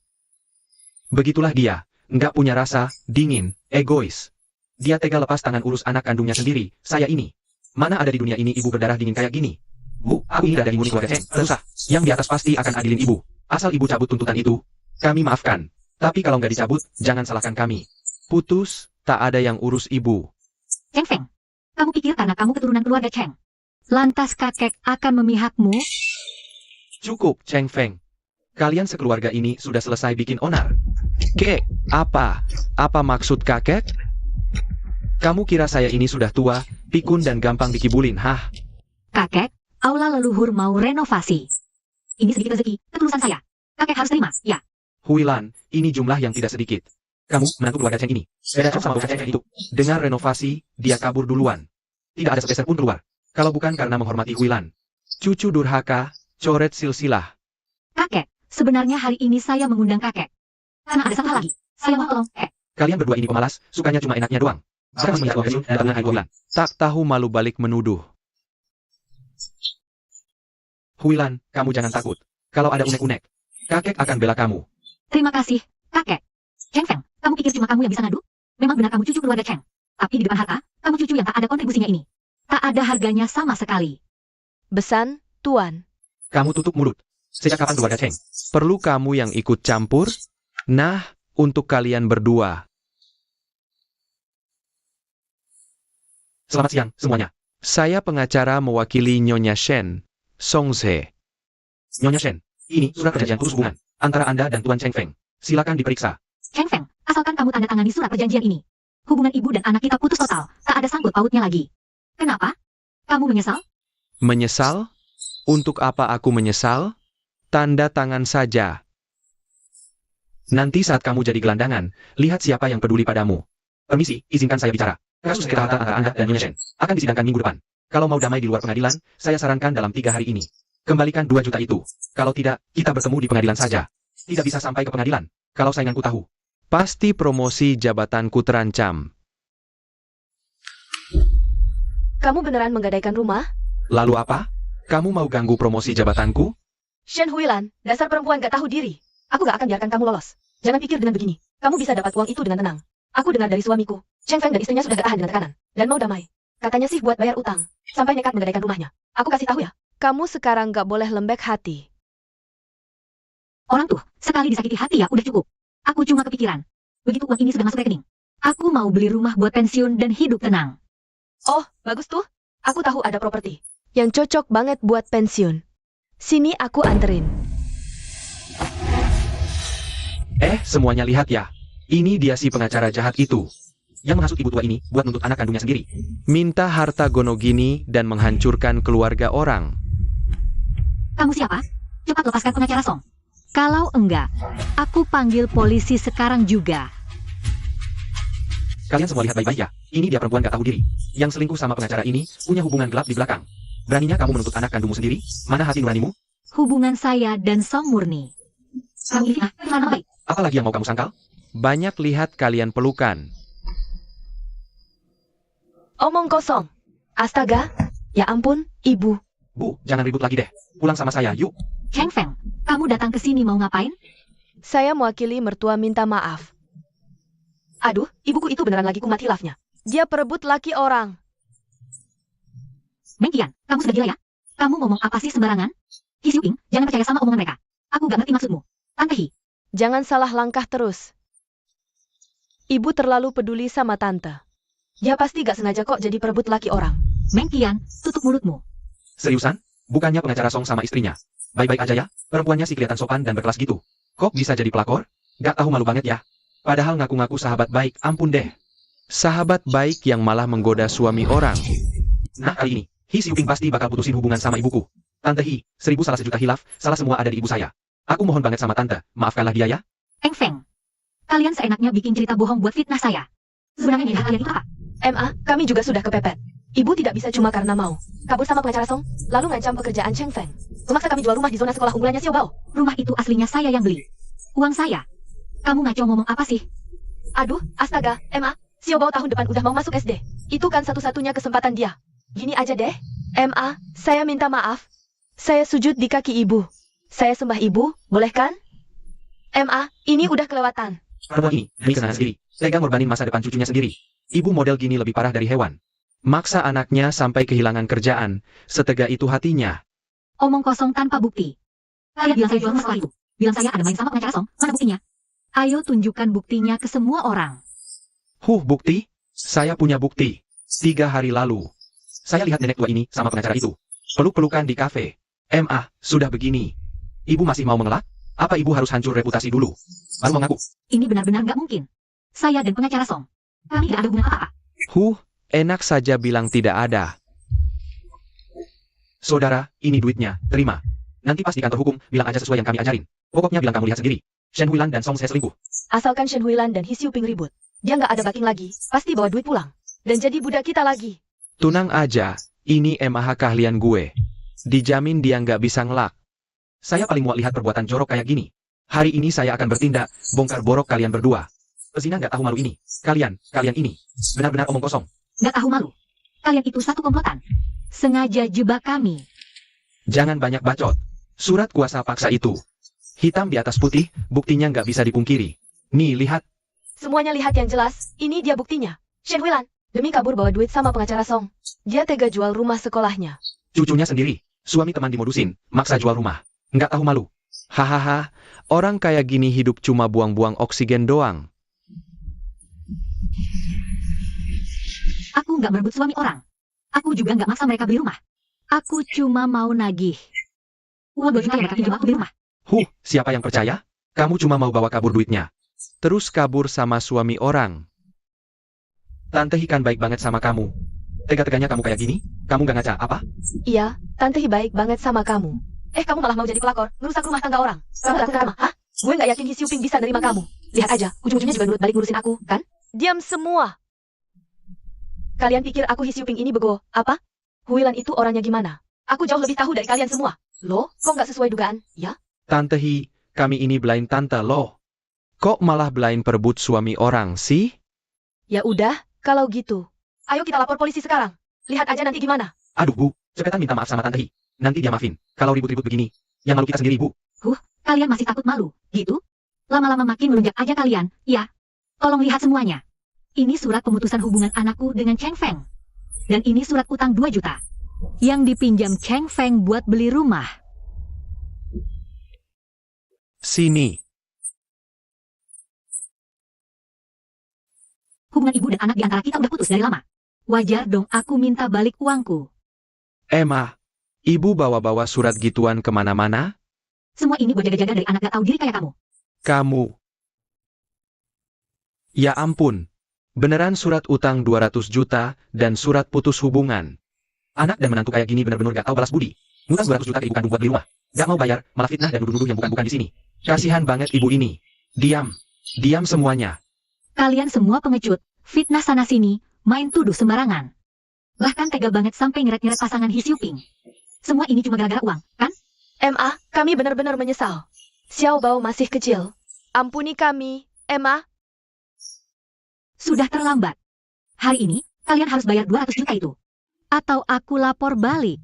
Begitulah dia, nggak punya rasa, dingin, egois. Dia tega lepas tangan urus anak kandungnya sendiri, saya ini. Mana ada di dunia ini ibu berdarah dingin kayak gini? Bu, aku ini dari murni keluarga Cheng, terusah. Yang di atas pasti akan adilin ibu. Asal ibu cabut tuntutan itu, kami maafkan. Tapi kalau nggak dicabut, jangan salahkan kami. Putus, tak ada yang urus ibu. Cheng Feng, kamu pikir karena kamu keturunan keluarga Cheng, lantas kakek akan memihakmu? Cukup, Cheng Feng. Kalian sekeluarga ini sudah selesai bikin onar. Kek, apa? Apa maksud kakek? Kamu kira saya ini sudah tua, pikun dan gampang dikibulin, hah? Kakek, aula leluhur mau renovasi. Ini sedikit rezeki, ketulusan saya. Kakek harus terima, ya. Huilan, ini jumlah yang tidak sedikit. Kamu, menantu keluarga Cheng ini. Beda jauh sama bocah Cheng itu. Dengan renovasi, dia kabur duluan. Tidak ada sepeser pun keluar. Kalau bukan karena menghormati Huilan. Cucu durhaka, coret silsilah. Kakek, sebenarnya hari ini saya mengundang kakek. Karena ada satu hal lagi. Saya mau tolong, Kalian berdua ini pemalas, sukanya cuma enaknya doang. Sekarang masih menjadi pensiun dan dengan Huilan. Tak tahu malu balik menuduh. Huilan, kamu jangan takut. Kalau ada unek-unek, kakek akan bela kamu. Terima kasih, kakek. Cheng Feng, kamu pikir cuma kamu yang bisa ngadu? Memang benar kamu cucu keluarga Cheng. Tapi di depan harta, kamu cucu yang tak ada kontribusinya ini. Tak ada harganya sama sekali. Besan, Tuan. Kamu tutup mulut. Sejak kapan keluarga Cheng? Perlu kamu yang ikut campur? Nah, untuk kalian berdua. Selamat siang, semuanya. Saya pengacara mewakili Nyonya Shen, Songze. Nyonya Shen, ini surat perjanjian putus hubungan antara Anda dan Tuan Cheng Feng. Silakan diperiksa. Cheng Feng, asalkan kamu tanda tangani surat perjanjian ini. Hubungan ibu dan anak kita putus total, tak ada sangkut pautnya lagi. Kenapa? Kamu menyesal? Menyesal? Untuk apa aku menyesal? Tanda tangan saja. Nanti saat kamu jadi gelandangan, lihat siapa yang peduli padamu. Permisi, izinkan saya bicara. Kasus sengketa harta antara Anda dan Nyonya Shen akan disidangkan minggu depan. Kalau mau damai di luar pengadilan, saya sarankan dalam 3 hari ini. Kembalikan 2 juta itu. Kalau tidak, kita bertemu di pengadilan saja. Tidak bisa sampai ke pengadilan. Kalau sainganku tahu. Pasti promosi jabatanku terancam. Kamu beneran menggadaikan rumah? Lalu apa? Kamu mau ganggu promosi jabatanku? Shen Huilan, dasar perempuan gak tahu diri. Aku gak akan biarkan kamu lolos. Jangan pikir dengan begini. Kamu bisa dapat uang itu dengan tenang. Aku dengar dari suamiku, Cheng Feng dan istrinya sudah gak tahan dengan tekanan. Dan mau damai. Katanya sih buat bayar utang. Sampai nekat menggadaikan rumahnya. Aku kasih tahu ya. Kamu sekarang gak boleh lembek hati. Orang tuh, sekali disakiti hati ya udah cukup. Aku cuma kepikiran. Begitu uang ini sudah masuk rekening. Aku mau beli rumah buat pensiun dan hidup tenang. Oh, bagus tuh. Aku tahu ada properti yang cocok banget buat pensiun. Sini aku anterin. Semuanya lihat ya. Ini dia si pengacara jahat itu. Yang menghasut ibu tua ini buat nuntut anak kandungnya sendiri. Minta harta gono gini dan menghancurkan keluarga orang. Kamu siapa? Cepat lepaskan pengacara Song. Kalau enggak, aku panggil polisi sekarang juga. Kalian semua lihat baik-baik ya. Ini dia perempuan gak tahu diri. Yang selingkuh sama pengacara ini, punya hubungan gelap di belakang. Beraninya kamu menuntut anak kandungmu sendiri? Mana hati nuranimu? Hubungan saya dan Song murni. Kamu ini fitnah, mana baik? Apalagi yang mau kamu sangkal? Banyak lihat kalian pelukan. Omong kosong. Astaga. Ya ampun, ibu. Bu, jangan ribut lagi deh. Pulang sama saya, yuk. Cheng Feng, kamu datang ke sini mau ngapain? Saya mewakili mertua minta maaf. Aduh, ibuku itu beneran lagi kumat hilafnya. Dia perebut laki orang. Meng Qian, kamu sudah gila ya? Kamu ngomong apa sih sembarangan? Hi Xiu Ping, jangan percaya sama omongan mereka. Aku gak ngerti maksudmu. Tante Hi, Jangan salah langkah terus. Ibu terlalu peduli sama tante. Dia pasti gak sengaja kok jadi perebut laki orang. Meng Qian, tutup mulutmu. Seriusan? Bukannya pengacara Song sama istrinya? Baik-baik aja ya? Perempuannya sih kelihatan sopan dan berkelas gitu. Kok bisa jadi pelakor? Gak tahu malu banget ya? Padahal ngaku-ngaku sahabat baik, ampun deh. Sahabat baik yang malah menggoda suami orang. Nah kali ini, Hi Xiu Ping pasti bakal putusin hubungan sama ibuku. Tante Hi, 1000 salah sejuta hilaf, salah semua ada di ibu saya. Aku mohon banget sama tante, maafkanlah dia ya. Eng Feng, kalian seenaknya bikin cerita bohong buat fitnah saya. Sebenarnya niat kalian itu apa? MA, kami juga sudah kepepet. Ibu tidak bisa cuma karena mau kabur sama pengacara Song, lalu ngancam pekerjaan Cheng Feng. Memaksa kami jual rumah di zona sekolah unggulannya Xiao Bao. Rumah itu aslinya saya yang beli. Uang saya. Kamu ngaco ngomong apa sih? Aduh, astaga, MA, Xiao Bao tahun depan udah mau masuk SD. Itu kan satu-satunya kesempatan dia. Gini aja deh. MA, saya minta maaf. Saya sujud di kaki ibu. Saya sembah ibu, boleh kan? MA, ini udah kelewatan. Perempuan ini, demi kesenangan sendiri, tega ngorbanin masa depan cucunya sendiri. Ibu model gini lebih parah dari hewan. Maksa anaknya sampai kehilangan kerjaan, setega itu hatinya. Omong kosong tanpa bukti. Kalian bilang saya jual rumah sekolah itu. Bilang saya ada main sama pengacara Song, mana buktinya? Ayo tunjukkan buktinya ke semua orang. Bukti? Saya punya bukti. 3 hari lalu. Saya lihat nenek tua ini sama pengacara itu. Peluk-pelukan di kafe. MA, sudah begini. Ibu masih mau mengelak? Apa ibu harus hancur reputasi dulu? Baru mau ngaku. Ini benar-benar nggak mungkin. Saya dan pengacara Song. Kami tidak ada hubungan apa-apa. Enak saja bilang tidak ada. Saudara, ini duitnya, terima. Nanti pas di kantor hukum, bilang aja sesuai yang kami ajarin. Pokoknya bilang kamu lihat sendiri. Shen Huilan dan Song Se selingkuh. Asalkan Shen Huilan dan Hi Xiu Ping ribut. Dia nggak ada backing lagi, pasti bawa duit pulang. Dan jadi budak kita lagi. Tunang aja, ini MAH keahlian gue. Dijamin dia nggak bisa ngelak. Saya paling muak lihat perbuatan jorok kayak gini. Hari ini saya akan bertindak, bongkar borok kalian berdua. Pezina nggak tahu malu ini. Kalian ini. Benar-benar omong kosong. Nggak tahu malu. Kalian itu satu komplotan. Sengaja jebak kami. Jangan banyak bacot. Surat kuasa paksa itu. Hitam di atas putih, buktinya nggak bisa dipungkiri. Nih, lihat. Semuanya lihat yang jelas, ini dia buktinya. Shen Huilan, demi kabur bawa duit sama pengacara Song. Dia tega jual rumah sekolahnya. Cucunya sendiri. Suami teman dimodusin, maksa jual rumah. Nggak tahu malu. Hahaha, orang kayak gini hidup cuma buang-buang oksigen doang. Aku nggak merebut suami orang. Aku juga nggak maksa mereka beli rumah. Aku cuma mau nagih uang 2 juta yang mereka pinjam aku beli rumah. Siapa yang percaya? Kamu cuma mau bawa kabur duitnya. Terus kabur sama suami orang. Tante Hi kan baik banget sama kamu. Tega-teganya kamu kayak gini? Kamu gak ngaca apa? Iya, Tante Hi baik banget sama kamu. Kamu malah mau jadi pelakor, ngerusak rumah tangga orang. Kamu takut karma, hah? Gue gak yakin Hi Xiu Ping bisa nerima kamu. Lihat aja, ujung-ujungnya juga nurut balik ngurusin aku, kan? Diam semua! Kalian pikir aku Hi Xiu Ping ini bego, apa? Huilan itu orangnya gimana? Aku jauh lebih tahu dari kalian semua. Loh, kok nggak sesuai dugaan, ya? Tante Hi, kami ini blind tante loh. Kok malah blind perebut suami orang sih? Ya udah, kalau gitu. Ayo kita lapor polisi sekarang. Lihat aja nanti gimana. Aduh Bu, cepetan minta maaf sama Tante Hi. Nanti dia maafin. Kalau ribut-ribut begini, yang malu kita sendiri Bu. Kalian masih takut malu, gitu? Lama-lama makin melunjak aja kalian, ya? Tolong lihat semuanya. Ini surat pemutusan hubungan anakku dengan Cheng Feng. Dan ini surat utang 2 juta. Yang dipinjam Cheng Feng buat beli rumah. Sini. Hubungan ibu dan anak di antara kita udah putus dari lama. Wajar dong aku minta balik uangku. Emma, ibu bawa-bawa surat gituan kemana-mana? Semua ini buat jaga-jaga dari anak gak tahu diri kayak kamu. Kamu. Ya ampun. Beneran surat utang 200 juta dan surat putus hubungan. Anak dan menantu kayak gini bener-bener gak tahu balas budi. Ngutang 200 juta ke ibu kandung buat beli rumah. Gak mau bayar, malah fitnah dan nuduh-nuduh yang bukan-bukan di sini. Kasihan banget ibu ini. Diam. Diam semuanya. Kalian semua pengecut, fitnah sana-sini, main tuduh sembarangan. Bahkan tega banget sampai nyeret-nyeret pasangan Hi Siu Ping. Semua ini cuma gara-gara uang, kan? Emma, kami benar-benar menyesal. Xiao Bao masih kecil. Ampuni kami, Emma. Sudah terlambat. Hari ini, kalian harus bayar 200 juta itu. Atau aku lapor balik.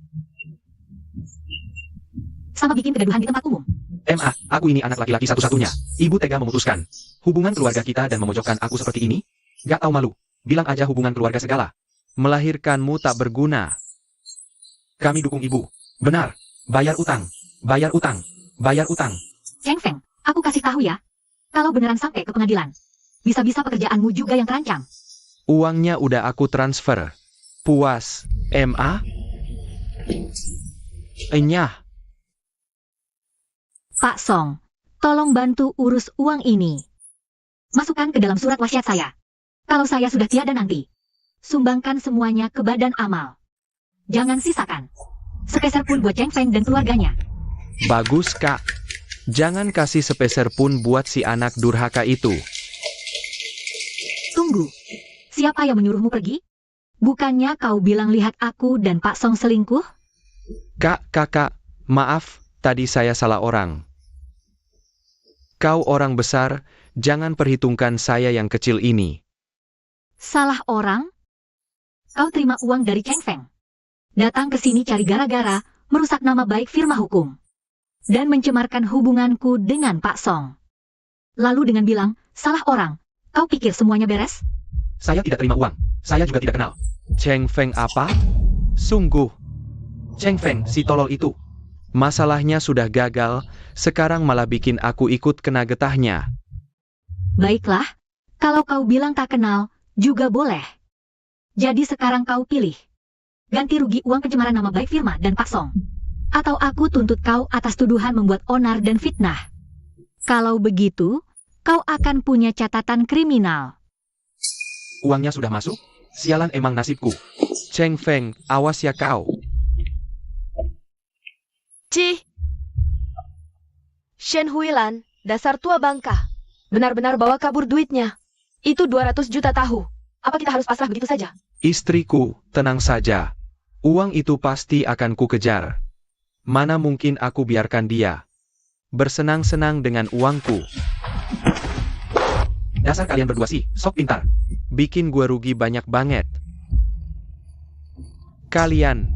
Sama bikin kegaduhan di tempat umum. MA, aku ini anak laki-laki satu-satunya. Ibu tega memutuskan hubungan keluarga kita dan memojokkan aku seperti ini? Gak tahu malu. Bilang aja hubungan keluarga segala. Melahirkanmu tak berguna. Kami dukung ibu. Benar. Bayar utang. Bayar utang. Bayar utang. Cheng Feng, aku kasih tahu ya. Kalau beneran sampai ke pengadilan, bisa-bisa pekerjaanmu juga yang terancam. Uangnya udah aku transfer. Puas, MA? Enyah. Pak Song, tolong bantu urus uang ini. Masukkan ke dalam surat wasiat saya. Kalau saya sudah tiada nanti, sumbangkan semuanya ke badan amal. Jangan sisakan. Sepeser pun buat Cheng Feng dan keluarganya. Bagus, Kak. Jangan kasih sepeser pun buat si anak durhaka itu. Tunggu. Siapa yang menyuruhmu pergi? Bukannya kau bilang lihat aku dan Pak Song selingkuh? Kakak, maaf, tadi saya salah orang. Kau orang besar, jangan perhitungkan saya yang kecil ini. Salah orang? Kau terima uang dari Cheng Feng. Datang ke sini cari gara-gara, merusak nama baik firma hukum. Dan mencemarkan hubunganku dengan Pak Song. Lalu dengan bilang, salah orang, kau pikir semuanya beres? Saya tidak terima uang. Saya juga tidak kenal. Cheng Feng apa? Sungguh. Cheng Feng, si tolol itu. Masalahnya sudah gagal, sekarang malah bikin aku ikut kena getahnya. Baiklah, kalau kau bilang tak kenal, juga boleh. Jadi sekarang kau pilih. Ganti rugi uang pencemaran nama baik firma dan Pak Song. Atau aku tuntut kau atas tuduhan membuat onar dan fitnah. Kalau begitu, kau akan punya catatan kriminal. Uangnya sudah masuk? Sialan emang nasibku. Cheng Feng, awas ya kau. Ci. Shen Huilan, dasar tua bangka. Benar-benar bawa kabur duitnya. Itu 200 juta tahu. Apa kita harus pasrah begitu saja? Istriku, tenang saja. Uang itu pasti akan ku kejar. Mana mungkin aku biarkan dia bersenang-senang dengan uangku. Dasar kalian berdua sih, sok pintar. Bikin gua rugi banyak banget. Kalian.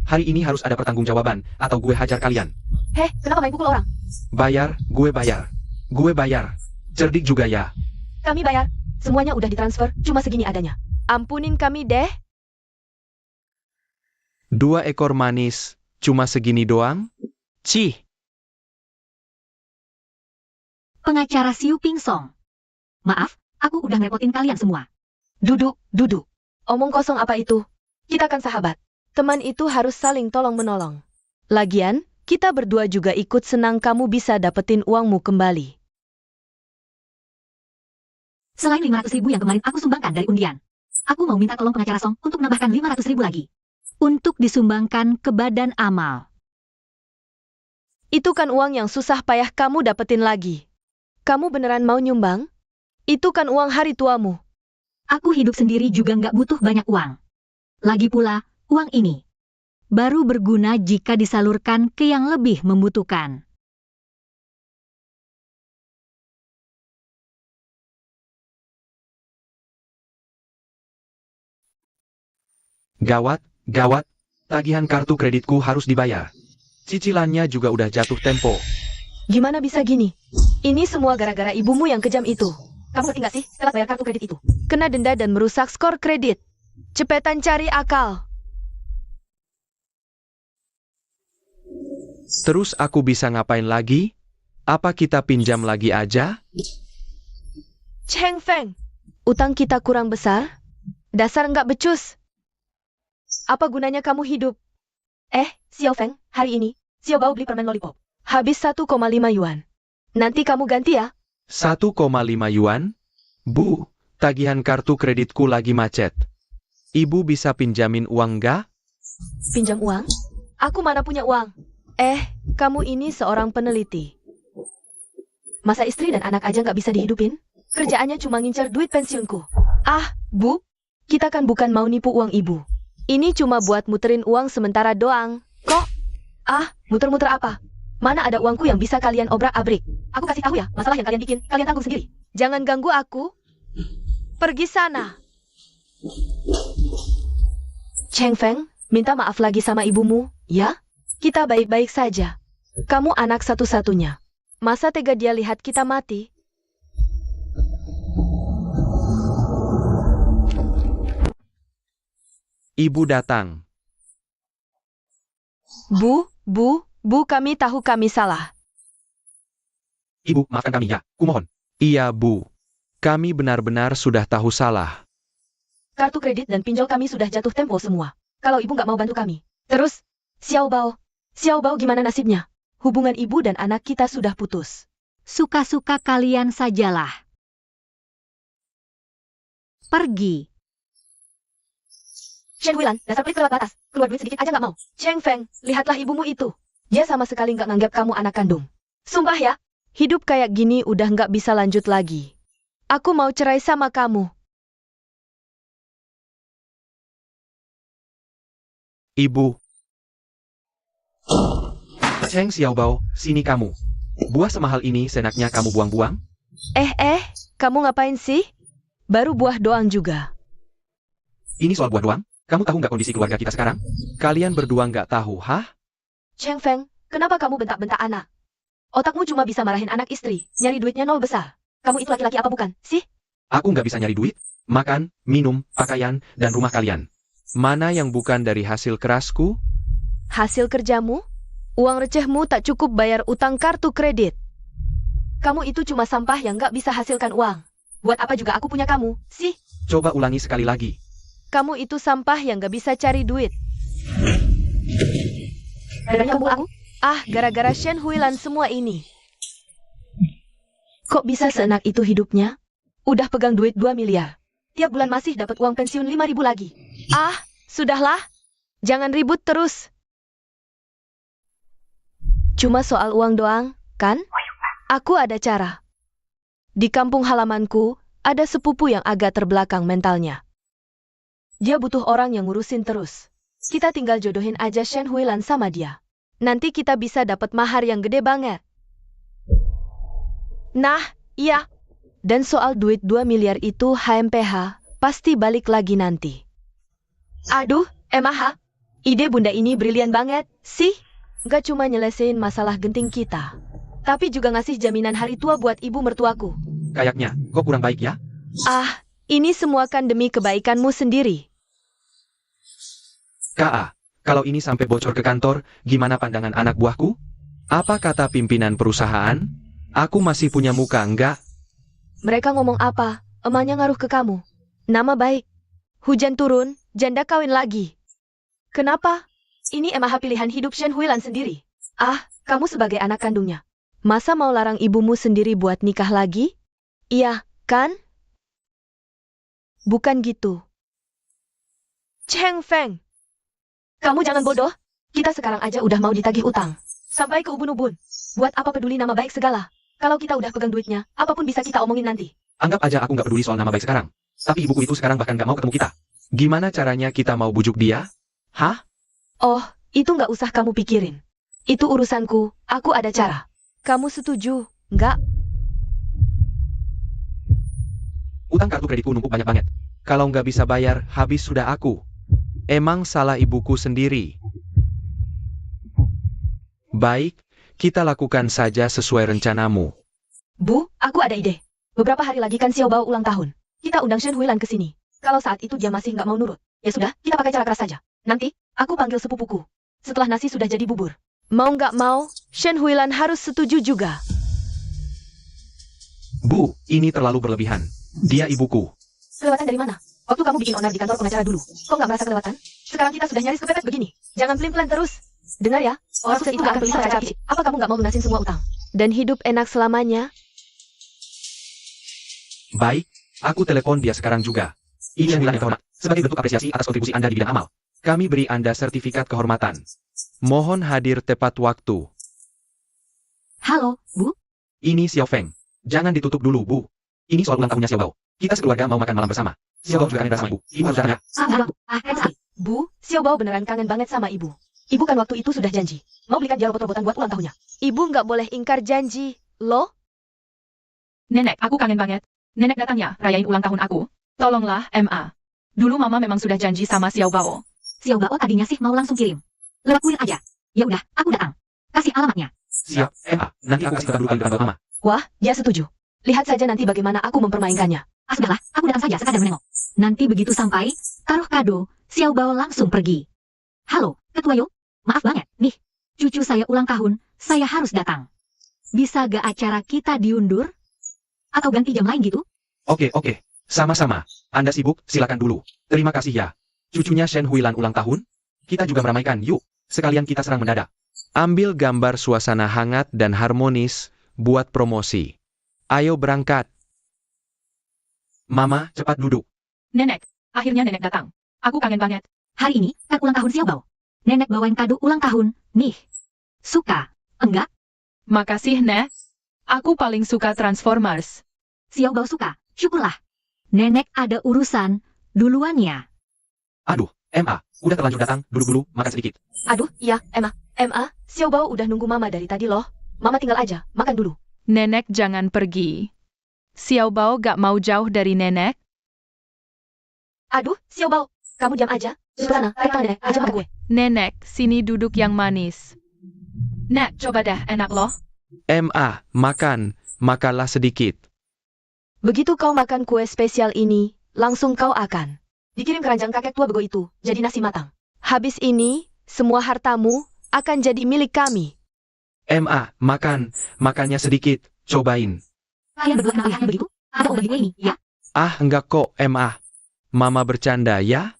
Hari ini harus ada pertanggungjawaban, atau gue hajar kalian. Heh, kenapa main pukul orang? Bayar, gue bayar. Gue bayar. Cerdik juga ya. Kami bayar. Semuanya udah ditransfer, cuma segini adanya. Ampunin kami deh. 2 ekor manis, cuma segini doang? Cih. Pengacara Siu Ping Song. Maaf, aku udah ngerepotin kalian semua. Duduk, duduk. Omong kosong apa itu? Kita kan sahabat. Teman itu harus saling tolong-menolong. Lagian, kita berdua juga ikut senang kamu bisa dapetin uangmu kembali. Selain 500 ribu yang kemarin aku sumbangkan dari undian, aku mau minta tolong pengacara Song untuk menambahkan 500 ribu lagi. Untuk disumbangkan ke badan amal. Itu kan uang yang susah payah kamu dapetin lagi. Kamu beneran mau nyumbang? Itu kan uang hari tuamu. Aku hidup sendiri juga nggak butuh banyak uang. Lagi pula, uang ini baru berguna jika disalurkan ke yang lebih membutuhkan. Gawat, gawat. Tagihan kartu kreditku harus dibayar. Cicilannya juga udah jatuh tempo. Gimana bisa gini? Ini semua gara-gara ibumu yang kejam itu. Kamu ngerti nggak sih, telat bayar kartu kredit itu? Kena denda dan merusak skor kredit. Cepetan cari akal. Terus aku bisa ngapain lagi? Apa kita pinjam lagi aja? Cheng Feng, utang kita kurang besar? Dasar nggak becus. Apa gunanya kamu hidup? Xiao Feng, hari ini, Xiao Bao beli permen lollipop. Habis 1,5 yuan. Nanti kamu ganti ya. 1,5 yuan? Bu, tagihan kartu kreditku lagi macet. Ibu bisa pinjamin uang nggak? Pinjam uang? Aku mana punya uang? Kamu ini seorang peneliti. Masa istri dan anak aja nggak bisa dihidupin? Kerjaannya cuma ngincar duit pensiunku. Bu, kita kan bukan mau nipu uang ibu. Ini cuma buat muterin uang sementara doang. Kok? Muter-muter apa? Mana ada uangku yang bisa kalian obrak-abrik? Aku kasih tahu ya, masalah yang kalian bikin, kalian tanggung sendiri. Jangan ganggu aku. Pergi sana. Cheng Feng, minta maaf lagi sama ibumu, ya? Kita baik-baik saja. Kamu anak satu-satunya. Masa tega dia lihat kita mati? Ibu datang. Bu, kami tahu kami salah. Ibu, maafkan kami ya. Kumohon. Iya, Bu. Kami benar-benar sudah tahu salah. Kartu kredit dan pinjol kami sudah jatuh tempo semua. Kalau ibu nggak mau bantu kami. Terus, Xiao Bao gimana nasibnya? Hubungan ibu dan anak kita sudah putus. Suka-suka kalian sajalah. Pergi. Shen Huilan, dasar pelit kelewat batas. Keluar duit sedikit aja nggak mau. Cheng Feng, lihatlah ibumu itu. Dia sama sekali nggak nganggap kamu anak kandung. Sumpah ya, hidup kayak gini udah nggak bisa lanjut lagi. Aku mau cerai sama kamu. Ibu, Cheng Xiaobao, sini kamu. Buah semahal ini senaknya kamu buang-buang? Kamu ngapain sih? Baru buah doang juga. Ini soal buah doang? Kamu tahu nggak kondisi keluarga kita sekarang? kalian berdua nggak tahu, hah? Cheng Feng, kenapa kamu bentak-bentak anak? Otakmu cuma bisa marahin anak istri, nyari duitnya nol besar. Kamu itu laki-laki apa bukan, sih? Aku nggak bisa nyari duit, makan, minum, pakaian, dan rumah kalian. Mana yang bukan dari hasil kerasku? Hasil kerjamu? Uang recehmu tak cukup bayar utang kartu kredit. Kamu itu cuma sampah yang nggak bisa hasilkan uang. Buat apa juga aku punya kamu, sih? Coba ulangi sekali lagi. Kamu itu sampah yang nggak bisa cari duit. Berani kamu aku? Gara-gara Shen Huilan semua ini. Kok bisa seenak itu hidupnya? Udah pegang duit 2 miliar. Tiap bulan masih dapat uang pensiun 5.000 lagi. Sudahlah. Jangan ribut terus. Cuma soal uang doang, kan? Aku ada cara. Di kampung halamanku, ada sepupu yang agak terbelakang mentalnya. Dia butuh orang yang ngurusin terus. Kita tinggal jodohin aja Shen Huilan sama dia. Nanti kita bisa dapat mahar yang gede banget. Nah, iya. Dan soal duit 2 miliar itu HMPH, pasti balik lagi nanti. Aduh, Emaha. Ide bunda ini brilian banget, sih. Gak cuma nyelesain masalah genting kita, tapi juga ngasih jaminan hari tua buat ibu mertuaku. Kayaknya, kok kurang baik ya? Ini semua kan demi kebaikanmu sendiri. K.A., kalau ini sampai bocor ke kantor, gimana pandangan anak buahku? Apa kata pimpinan perusahaan? Aku masih punya muka, enggak? Mereka ngomong apa? Emangnya ngaruh ke kamu? Nama baik. Hujan turun, janda kawin lagi. Kenapa? Ini Emaha pilihan hidup Shen Huilan sendiri. Kamu sebagai anak kandungnya. Masa mau larang ibumu sendiri buat nikah lagi? Iya, kan? Bukan gitu. Cheng Feng. Kamu jangan bodoh. Kita sekarang aja udah mau ditagih utang. Sampai ke ubun-ubun. Buat apa peduli nama baik segala? Kalau kita udah pegang duitnya, apapun bisa kita omongin nanti. Anggap aja aku nggak peduli soal nama baik sekarang. Tapi ibuku itu sekarang bahkan nggak mau ketemu kita. Gimana caranya kita mau bujuk dia? Hah? Oh, itu nggak usah kamu pikirin. Itu urusanku, aku ada cara. Kamu setuju, nggak? Utang kartu kreditku numpuk banyak banget. Kalau nggak bisa bayar, habis sudah aku. Emang salah ibuku sendiri. Baik, kita lakukan saja sesuai rencanamu. Bu, aku ada ide. Beberapa hari lagi kan Xiao Bao ulang tahun. Kita undang Shen Huilan ke sini. Kalau saat itu dia masih nggak mau nurut, ya sudah, kita pakai cara keras saja. Nanti, aku panggil sepupuku. Setelah nasi sudah jadi bubur. Mau nggak mau, Shen Huilan harus setuju juga. Bu, ini terlalu berlebihan. Dia ibuku. Kelewatan dari mana? Waktu kamu bikin onar di kantor pengacara dulu, kok nggak merasa kelewatan? Sekarang kita sudah nyaris kepepet begini. Jangan pelin-pelan terus. Dengar ya, orang sukses itu nggak akan beli sama cara fisik. Apa kamu nggak mau lunasin semua utang? Dan hidup enak selamanya? Baik, aku telepon dia sekarang juga. Ini yang bilang yang terhormat. Sebagai bentuk apresiasi atas kontribusi Anda di bidang amal, Kami beri Anda sertifikat kehormatan. Mohon hadir tepat waktu. Halo, Bu. Ini Xiao Feng. Jangan ditutup dulu, Bu. Ini soal ulang tahunnya Xiao Bao. Kita sekeluarga mau makan malam bersama. Xiao Bao juga kangen sama Ibu. Ibu harus datang ya. Halo, keren sekali. Bu, Xiao Bao beneran kangen banget sama ibu. Ibu kan waktu itu sudah janji. Mau belikan dia robot-robotan buat ulang tahunnya. Ibu nggak boleh ingkar janji, loh. Nenek, aku kangen banget. Nenek datang ya, rayain ulang tahun aku. Tolonglah, MA. Dulu Mama memang sudah janji sama Xiao Bao. Xiao Bao tadinya sih mau langsung kirim. Lewat kurir aja. Ya udah, aku datang. Kasih alamatnya. Siap, MA. Nanti aku kasih kabar dulu kali depan buat Mama. Wah, dia setuju. Lihat saja nanti bagaimana aku mempermainkannya. Ah sudahlah, aku datang saja sekadar menengok. Nanti begitu sampai, taruh kado, Xiao Bao langsung pergi. Halo, Ketua Yo. Maaf banget, nih. Cucu saya ulang tahun, saya harus datang. Bisa gak acara kita diundur? Atau ganti jam lain gitu? Oke. Sama-sama. Anda sibuk, silakan dulu. Terima kasih ya. Cucunya Shen Huilan ulang tahun? Kita juga meramaikan, yuk. Sekalian kita serang mendadak. Ambil gambar suasana hangat dan harmonis buat promosi. Ayo berangkat. Mama, cepat duduk. Nenek, akhirnya Nenek datang. Aku kangen banget. Hari ini, kan ulang tahun Xiao Bao. Nenek bawain kado ulang tahun, nih. Suka? Enggak? Makasih, Nek. Aku paling suka Transformers. Xiao Bao suka, syukurlah. Nenek ada urusan, duluan ya. Aduh, MA. Udah terlanjur datang, duduk dulu, makan sedikit. Aduh, iya, Emma. Xiao Bao udah nunggu Mama dari tadi loh. Mama tinggal aja, makan dulu. Nenek jangan pergi. Xiao Bao gak mau jauh dari Nenek. Aduh, Xiao Bao, kamu diam aja. Sana, tarik tangan Nenek, aja makan gue. Nenek, sini duduk yang manis. Nek, coba deh, enak loh. MA, makanlah sedikit. Begitu kau makan kue spesial ini, langsung kau akan dikirim keranjang kakek tua bego itu, jadi nasi matang. Habis ini, semua hartamu akan jadi milik kami. MA, makannya sedikit, cobain. Kalian berdua kenal ayahnya begitu? Ada obat gue ini, ya? Ah, enggak kok, MA. Mama bercanda, ya?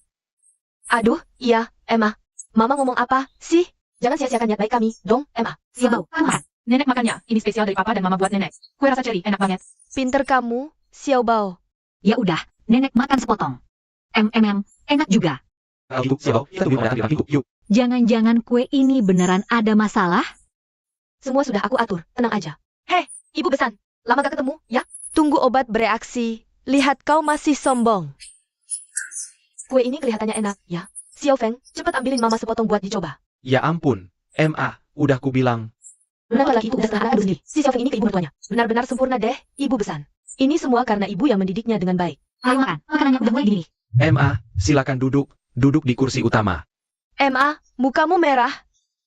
Aduh, iya, Emma. Mama ngomong apa sih? Jangan sia-siakan niat baik kami, dong, Emma. Xiao Bao, kamu makan. Nenek makannya, ini spesial dari Papa dan Mama buat Nenek. Kue rasa ceri, enak banget. Pinter kamu, Xiao Bao. Ya udah, Nenek makan sepotong. Enak juga. Kalau gitu, Xiao Bao, kita tunggu Mama datang di depan pintu, yuk. Jangan-jangan kue ini beneran ada masalah? Semua sudah aku atur, tenang aja. Heh, Ibu Besan, lama gak ketemu, ya? Tunggu obat bereaksi. Lihat kau masih sombong. Kue ini kelihatannya enak, ya? Xiao Feng, cepat ambilin Mama sepotong buat dicoba. Ya ampun, MA, udah kubilang. Benar lagi itu udah setengah anak sendiri. Si Xiao Feng ini ke ibu mertuanya. Benar-benar sempurna deh, Ibu Besan. Ini semua karena ibu yang mendidiknya dengan baik. Ayo makan, makanannya udah mulai dingin. MA, silakan duduk di kursi utama. Emma, mukamu merah.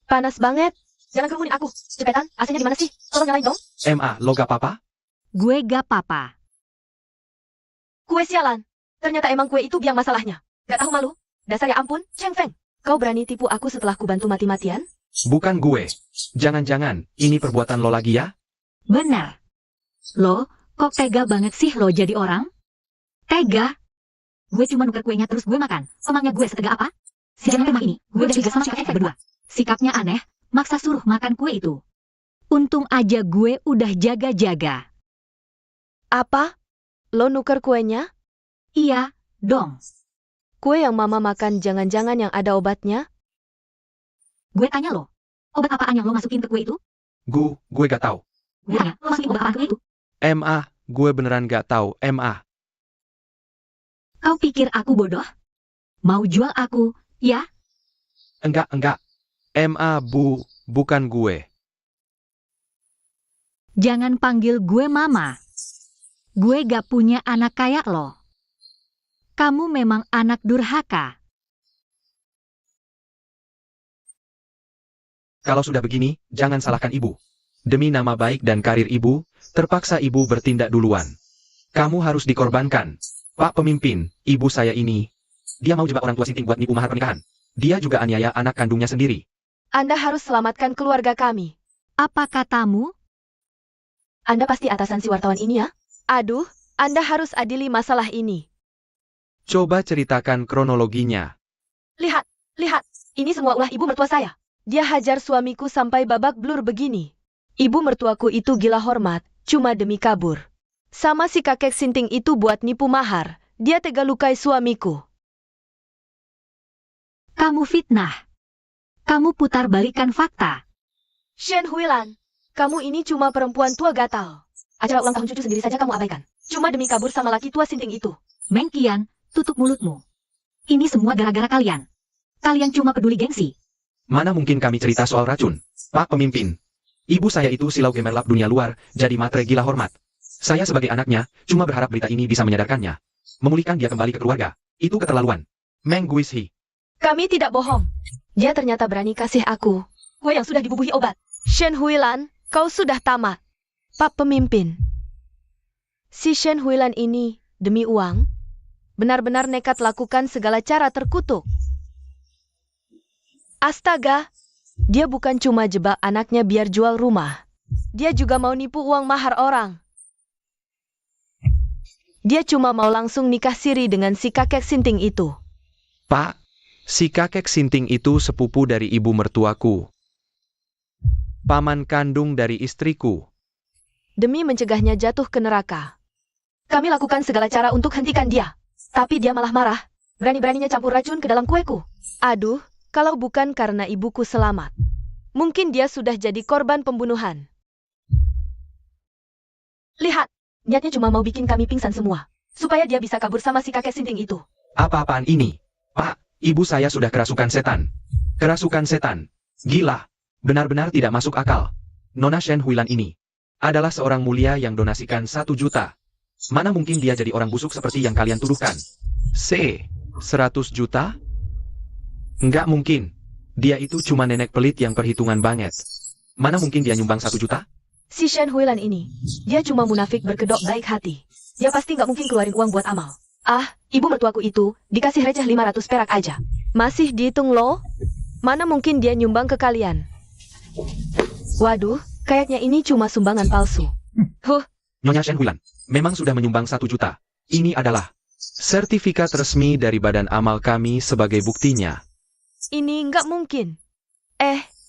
Panas banget. Jangan kerumunin aku. Cepetan, AC-nya di mana sih? Tolong nyalain dong. MA, lo gak apa-apa? Gue gak apa-apa. Kue sialan. Ternyata emang kue itu biang masalahnya. Gak tahu malu? Dasar ya ampun, Cheng Feng. Kau berani tipu aku setelah ku bantu mati-matian? Bukan gue. Jangan-jangan, ini perbuatan lo lagi ya? Benar. Lo, kok tega banget sih lo jadi orang? Tega? Gue cuma nuker kuenya terus gue makan. Emangnya gue setega apa? Si Jangan rumah ini, gue udah curiga sama kakek berdua. Sikapnya aneh, maksa suruh makan kue itu. Untung aja gue udah jaga-jaga. Apa? Lo nuker kuenya? Iya, dong. Kue yang Mama makan jangan-jangan yang ada obatnya? Gue tanya lo, obat apaan yang lo masukin ke kue itu? Gue gak tahu. Gue tanya, lo masukin obat apaan ke kue itu? MA, gue beneran gak tahu. MA. Kau pikir aku bodoh? Mau jual aku, ya? Enggak. MA, bukan gue. Jangan panggil gue mama. Gue gak punya anak kayak lo. Kamu memang anak durhaka. Kalau sudah begini, jangan salahkan ibu. Demi nama baik dan karir ibu, terpaksa ibu bertindak duluan. Kamu harus dikorbankan. Pak pemimpin, ibu saya ini, dia mau jebak orang tua Sinting buat nipu mahar pernikahan. Dia juga aniaya anak kandungnya sendiri. Anda harus selamatkan keluarga kami. Apa katamu? Anda pasti atasan si wartawan ini ya? Aduh, Anda harus adili masalah ini. Coba ceritakan kronologinya. Lihat. Ini semua ulah ibu mertua saya. Dia hajar suamiku sampai babak belur begini. Ibu mertuaku itu gila hormat, cuma demi kabur. Sama si kakek Sinting itu buat nipu mahar. Dia tega lukai suamiku. Kamu fitnah. Kamu putar balikan fakta. Shen Huilan, kamu ini cuma perempuan tua gatal. Acara ulang tahun cucu sendiri saja kamu abaikan. Cuma demi kabur sama laki tua sinting itu. Meng Qian, tutup mulutmu. Ini semua gara-gara kalian. Kalian cuma peduli gengsi. Mana mungkin kami cerita soal racun? Pak Pemimpin. Ibu saya itu silau gemerlap dunia luar, jadi matre gila hormat. Saya sebagai anaknya, cuma berharap berita ini bisa menyadarkannya. Memulihkan dia kembali ke keluarga. Itu keterlaluan. Meng Guizhi. Kami tidak bohong. Dia ternyata berani kasih aku kue yang sudah dibubuhi obat. Shen Huilan, kau sudah tamat. Pak Pemimpin. Si Shen Huilan ini, demi uang, benar-benar nekat lakukan segala cara terkutuk. Astaga, dia bukan cuma jebak anaknya biar jual rumah. Dia juga mau nipu uang mahar orang. Dia cuma mau langsung nikah siri dengan si kakek sinting itu. Pak, si kakek sinting itu sepupu dari ibu mertuaku. Paman kandung dari istriku. Demi mencegahnya jatuh ke neraka. Kami lakukan segala cara untuk hentikan dia. Tapi dia malah marah. Berani-beraninya campur racun ke dalam kueku. Aduh, kalau bukan karena ibuku selamat. Mungkin dia sudah jadi korban pembunuhan. Lihat, niatnya cuma mau bikin kami pingsan semua. Supaya dia bisa kabur sama si kakek sinting itu. Apa-apaan ini? Pak, ibu saya sudah kerasukan setan. Kerasukan setan. Gila. Benar-benar tidak masuk akal. Nona Shen Huilan ini adalah seorang mulia yang donasikan 1 juta. Mana mungkin dia jadi orang busuk seperti yang kalian tuduhkan? 100 juta? Enggak mungkin. Dia itu cuma nenek pelit yang perhitungan banget. Mana mungkin dia nyumbang 1 juta? Si Shen Huilan ini, dia cuma munafik berkedok baik hati. Dia pasti nggak mungkin keluarin uang buat amal. Ah, ibu mertuaku itu dikasih receh 500 perak aja. Masih dihitung loh? Mana mungkin dia nyumbang ke kalian? Waduh, kayaknya ini cuma sumbangan palsu. Nyonya Shen Huilan memang sudah menyumbang 1 juta. Ini adalah sertifikat resmi dari badan amal kami sebagai buktinya. Ini nggak mungkin.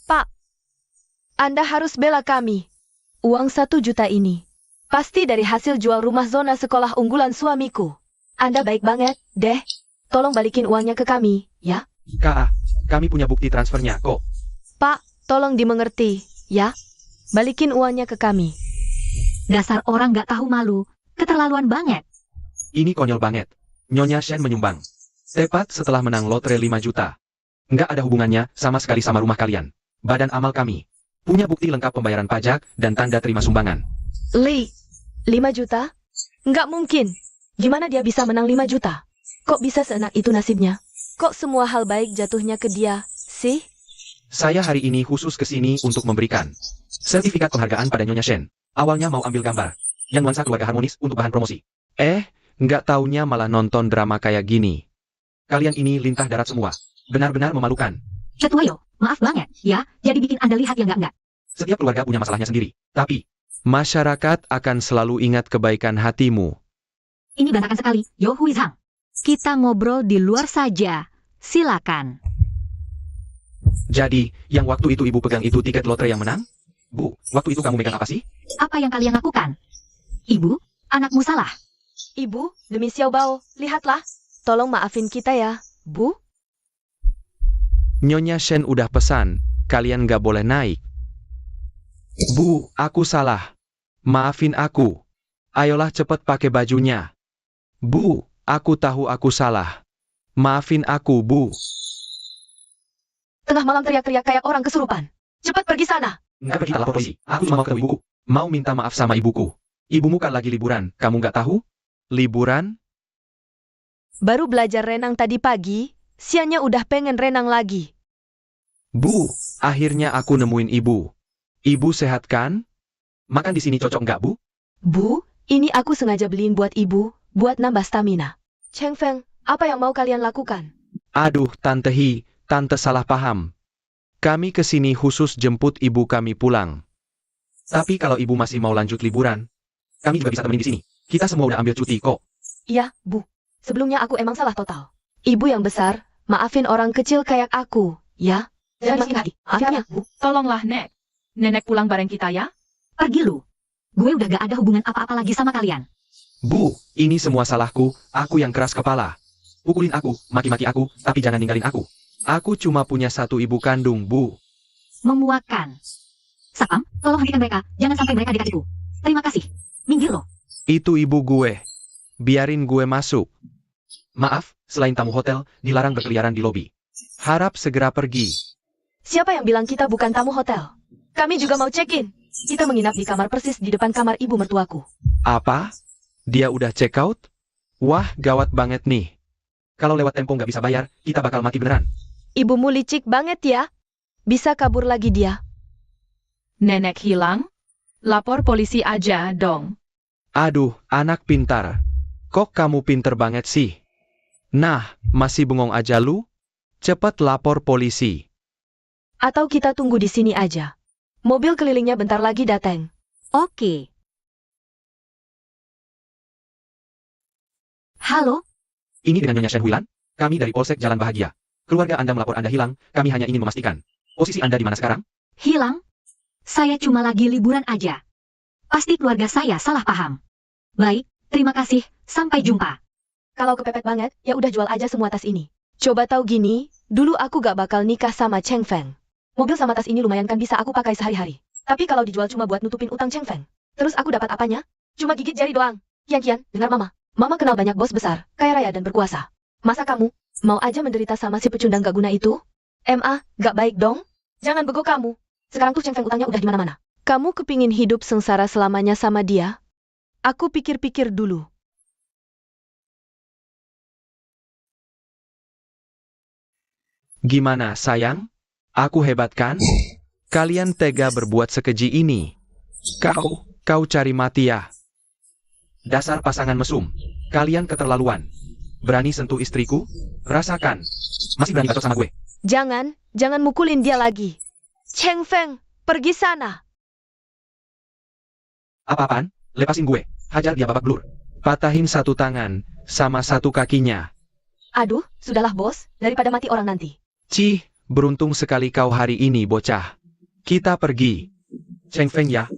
Pak. Anda harus bela kami. Uang 1 juta ini pasti dari hasil jual rumah zona sekolah unggulan suamiku. Anda baik banget, deh. Tolong balikin uangnya ke kami, ya? Kak, kami punya bukti transfernya kok. Pak, tolong dimengerti, ya? Balikin uangnya ke kami. Dasar orang nggak tahu malu. Keterlaluan banget. Ini konyol banget. Nyonya Shen menyumbang. Tepat setelah menang lotre 5 juta. Nggak ada hubungannya sama sekali sama rumah kalian. Badan amal kami punya bukti lengkap pembayaran pajak dan tanda terima sumbangan. 5 juta? Nggak mungkin. Gimana dia bisa menang 5 juta? Kok bisa seenak itu nasibnya? Kok semua hal baik jatuhnya ke dia, sih? Saya hari ini khusus ke sini untuk memberikan sertifikat penghargaan pada Nyonya Shen. Awalnya mau ambil gambar yang nuansa keluarga harmonis untuk bahan promosi. Nggak taunya malah nonton drama kayak gini. Kalian ini lintah darat semua. Benar-benar memalukan. Cetwoyo, maaf banget, ya. Jadi bikin Anda lihat yang nggak. Setiap keluarga punya masalahnya sendiri. Tapi Masyarakat akan selalu ingat kebaikan hatimu. Ini berantakan sekali, Yo Hui Zhang. Kita ngobrol di luar saja. Silakan. jadi, yang waktu itu ibu pegang itu tiket lotre yang menang? Bu, waktu itu kamu megang apa sih? Apa yang kalian lakukan? Ibu, anakmu salah. Ibu, demi Xiao Bao, lihatlah. Tolong maafin kita ya, Bu. Nyonya Shen udah pesan, kalian gak boleh naik. Bu, aku salah. Maafin aku. Ayolah cepet pakai bajunya. Bu, aku tahu aku salah. Maafin aku, Bu. Tengah malam teriak-teriak kayak orang kesurupan. Cepat pergi sana. Nggak pergi lapor polisi. Aku cuma mau ke ibuku. Mau minta maaf sama ibuku. Ibumu kan lagi liburan, kamu nggak tahu? Liburan? Baru belajar renang tadi pagi, sianya udah pengen renang lagi. Bu, akhirnya aku nemuin ibu. Ibu sehat kan? Makan di sini cocok nggak, Bu? Bu, ini aku sengaja beliin buat ibu, buat nambah stamina. Cheng Feng, apa yang mau kalian lakukan? Aduh, Tante Hi, Tante salah paham. Kami kesini khusus jemput ibu kami pulang. Tapi kalau ibu masih mau lanjut liburan, kami juga bisa temenin di sini. Kita semua udah ambil cuti kok. Iya, Bu. Sebelumnya aku emang salah total. Ibu yang besar, maafin orang kecil kayak aku, ya? Jangan makin hati. Maafin ya, Bu. Tolonglah, Nek. Nenek pulang bareng kita ya. Pergi lu. Gue udah gak ada hubungan apa-apa lagi sama kalian. Bu, ini semua salahku, aku yang keras kepala. Pukulin aku, maki-maki aku, tapi jangan ninggalin aku. Aku cuma punya satu ibu kandung, Bu. Memuakan. Sapam, tolong hentikan mereka. Jangan sampai mereka dekatiku. Terima kasih. Minggir loh. Itu ibu gue. Biarin gue masuk. Maaf, selain tamu hotel, dilarang berkeliaran di lobi. Harap segera pergi. Siapa yang bilang kita bukan tamu hotel? Kami juga mau check-in. Kita menginap di kamar persis di depan kamar ibu mertuaku. Apa? Dia udah check out? Wah, gawat banget nih. Kalau lewat Tempo nggak bisa bayar, kita bakal mati beneran. Ibumu licik banget ya. Bisa kabur lagi dia. Nenek hilang? Lapor polisi aja dong. Aduh, anak pintar. Kok kamu pinter banget sih? Nah, masih bengong aja lu? Cepet lapor polisi. Atau kita tunggu di sini aja. Mobil kelilingnya bentar lagi datang. Oke. Halo? Ini dengan Nyonya Shen Huilan? Kami dari Polsek Jalan Bahagia. Keluarga Anda melapor Anda hilang, kami hanya ingin memastikan. Posisi Anda di mana sekarang? Hilang? Saya cuma lagi liburan aja. Pasti keluarga saya salah paham. Baik, terima kasih. Sampai jumpa. Kalau kepepet banget, ya udah jual aja semua tas ini. Coba tahu gini, dulu aku gak bakal nikah sama Cheng Feng. Mobil sama tas ini lumayan kan bisa aku pakai sehari-hari. Tapi kalau dijual cuma buat nutupin utang Cheng Feng. Terus aku dapat apanya? Cuma gigit jari doang. Kian, dengar mama. Mama kenal banyak bos besar, kaya raya dan berkuasa. Masa kamu mau aja menderita sama si pecundang gak guna itu? Gak baik dong? Jangan bego kamu. Sekarang tuh Cheng Feng utangnya udah di mana-mana. Kamu kepingin hidup sengsara selamanya sama dia? Aku pikir-pikir dulu. Gimana, sayang? Aku hebat kan? Kalian tega berbuat sekeji ini. Kau cari mati ya? Dasar pasangan mesum. Kalian keterlaluan. Berani sentuh istriku? Rasakan. Masih berani bacot sama gue? Jangan mukulin dia lagi. Cheng Feng, pergi sana. Apa-apaan? Lepasin gue. Hajar dia babak belur. Patahin satu tangan, sama satu kakinya. Aduh, sudahlah bos, daripada mati orang nanti. Cih, beruntung sekali kau hari ini, bocah. Kita pergi. Cheng Feng ya.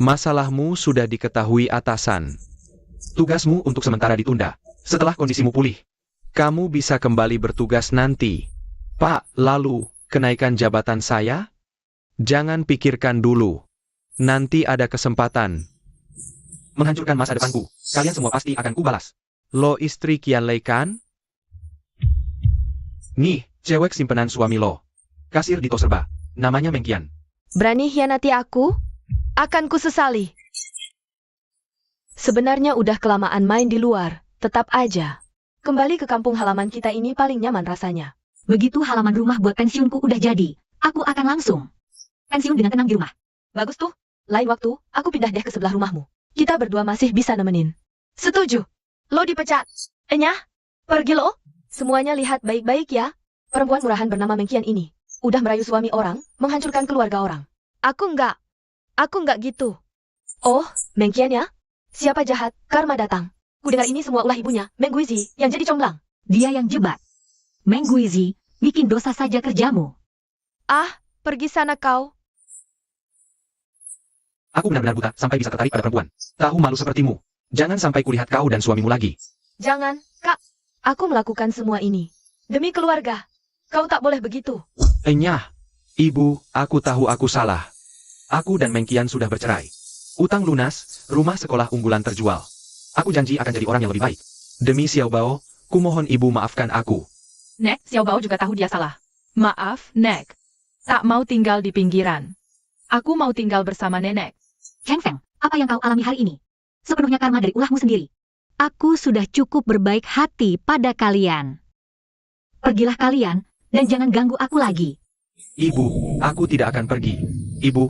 Masalahmu sudah diketahui atasan. Tugasmu untuk sementara ditunda. Setelah kondisimu pulih. Kamu bisa kembali bertugas nanti. Pak, lalu, kenaikan jabatan saya? Jangan pikirkan dulu. Nanti ada kesempatan. Menghancurkan masa depanku. Kalian semua pasti akan kubalas. Lo istri Qian Lei kan? Nih, cewek simpenan suami lo. Kasir di Toserba. Namanya Meng Qian. Berani hianati aku? Akan kusesali. Sebenarnya udah kelamaan main di luar, tetap aja. Kembali ke kampung halaman kita ini paling nyaman rasanya. Begitu halaman rumah buat pensiunku udah jadi, aku akan langsung pensiun dengan tenang di rumah. Bagus tuh. Lain waktu, aku pindah deh ke sebelah rumahmu. Kita berdua masih bisa nemenin. Setuju. Lo dipecat. Nyah, pergi lo. Semuanya lihat baik-baik ya. Perempuan murahan bernama Meng Qian ini. Udah merayu suami orang, menghancurkan keluarga orang. Aku enggak gitu. Oh, Meng Qian ya? Siapa jahat, karma datang. Ku dengar ini semua ulah ibunya, Meng Guizi, yang jadi comblang. Dia yang jebak. Meng Guizi, bikin dosa saja kerjamu. Pergi sana kau. Aku benar-benar buta sampai bisa tertarik pada perempuan. Tahu malu sepertimu. Jangan sampai kulihat kau dan suamimu lagi. Jangan, Kak. Aku melakukan semua ini. Demi keluarga. Kau tak boleh begitu. Nyah, ibu, aku tahu aku salah. Aku dan Meng Qian sudah bercerai. Utang lunas, rumah sekolah unggulan terjual. Aku janji akan jadi orang yang lebih baik. Demi Xiao Bao, kumohon ibu maafkan aku. Nek, Xiao Bao juga tahu dia salah. Maaf, Nek. Tak mau tinggal di pinggiran. Aku mau tinggal bersama nenek. Cheng Feng, apa yang kau alami hari ini? Sepenuhnya karma dari ulahmu sendiri. Aku sudah cukup berbaik hati pada kalian. Pergilah kalian, dan jangan ganggu aku lagi. Ibu, aku tidak akan pergi. Ibu,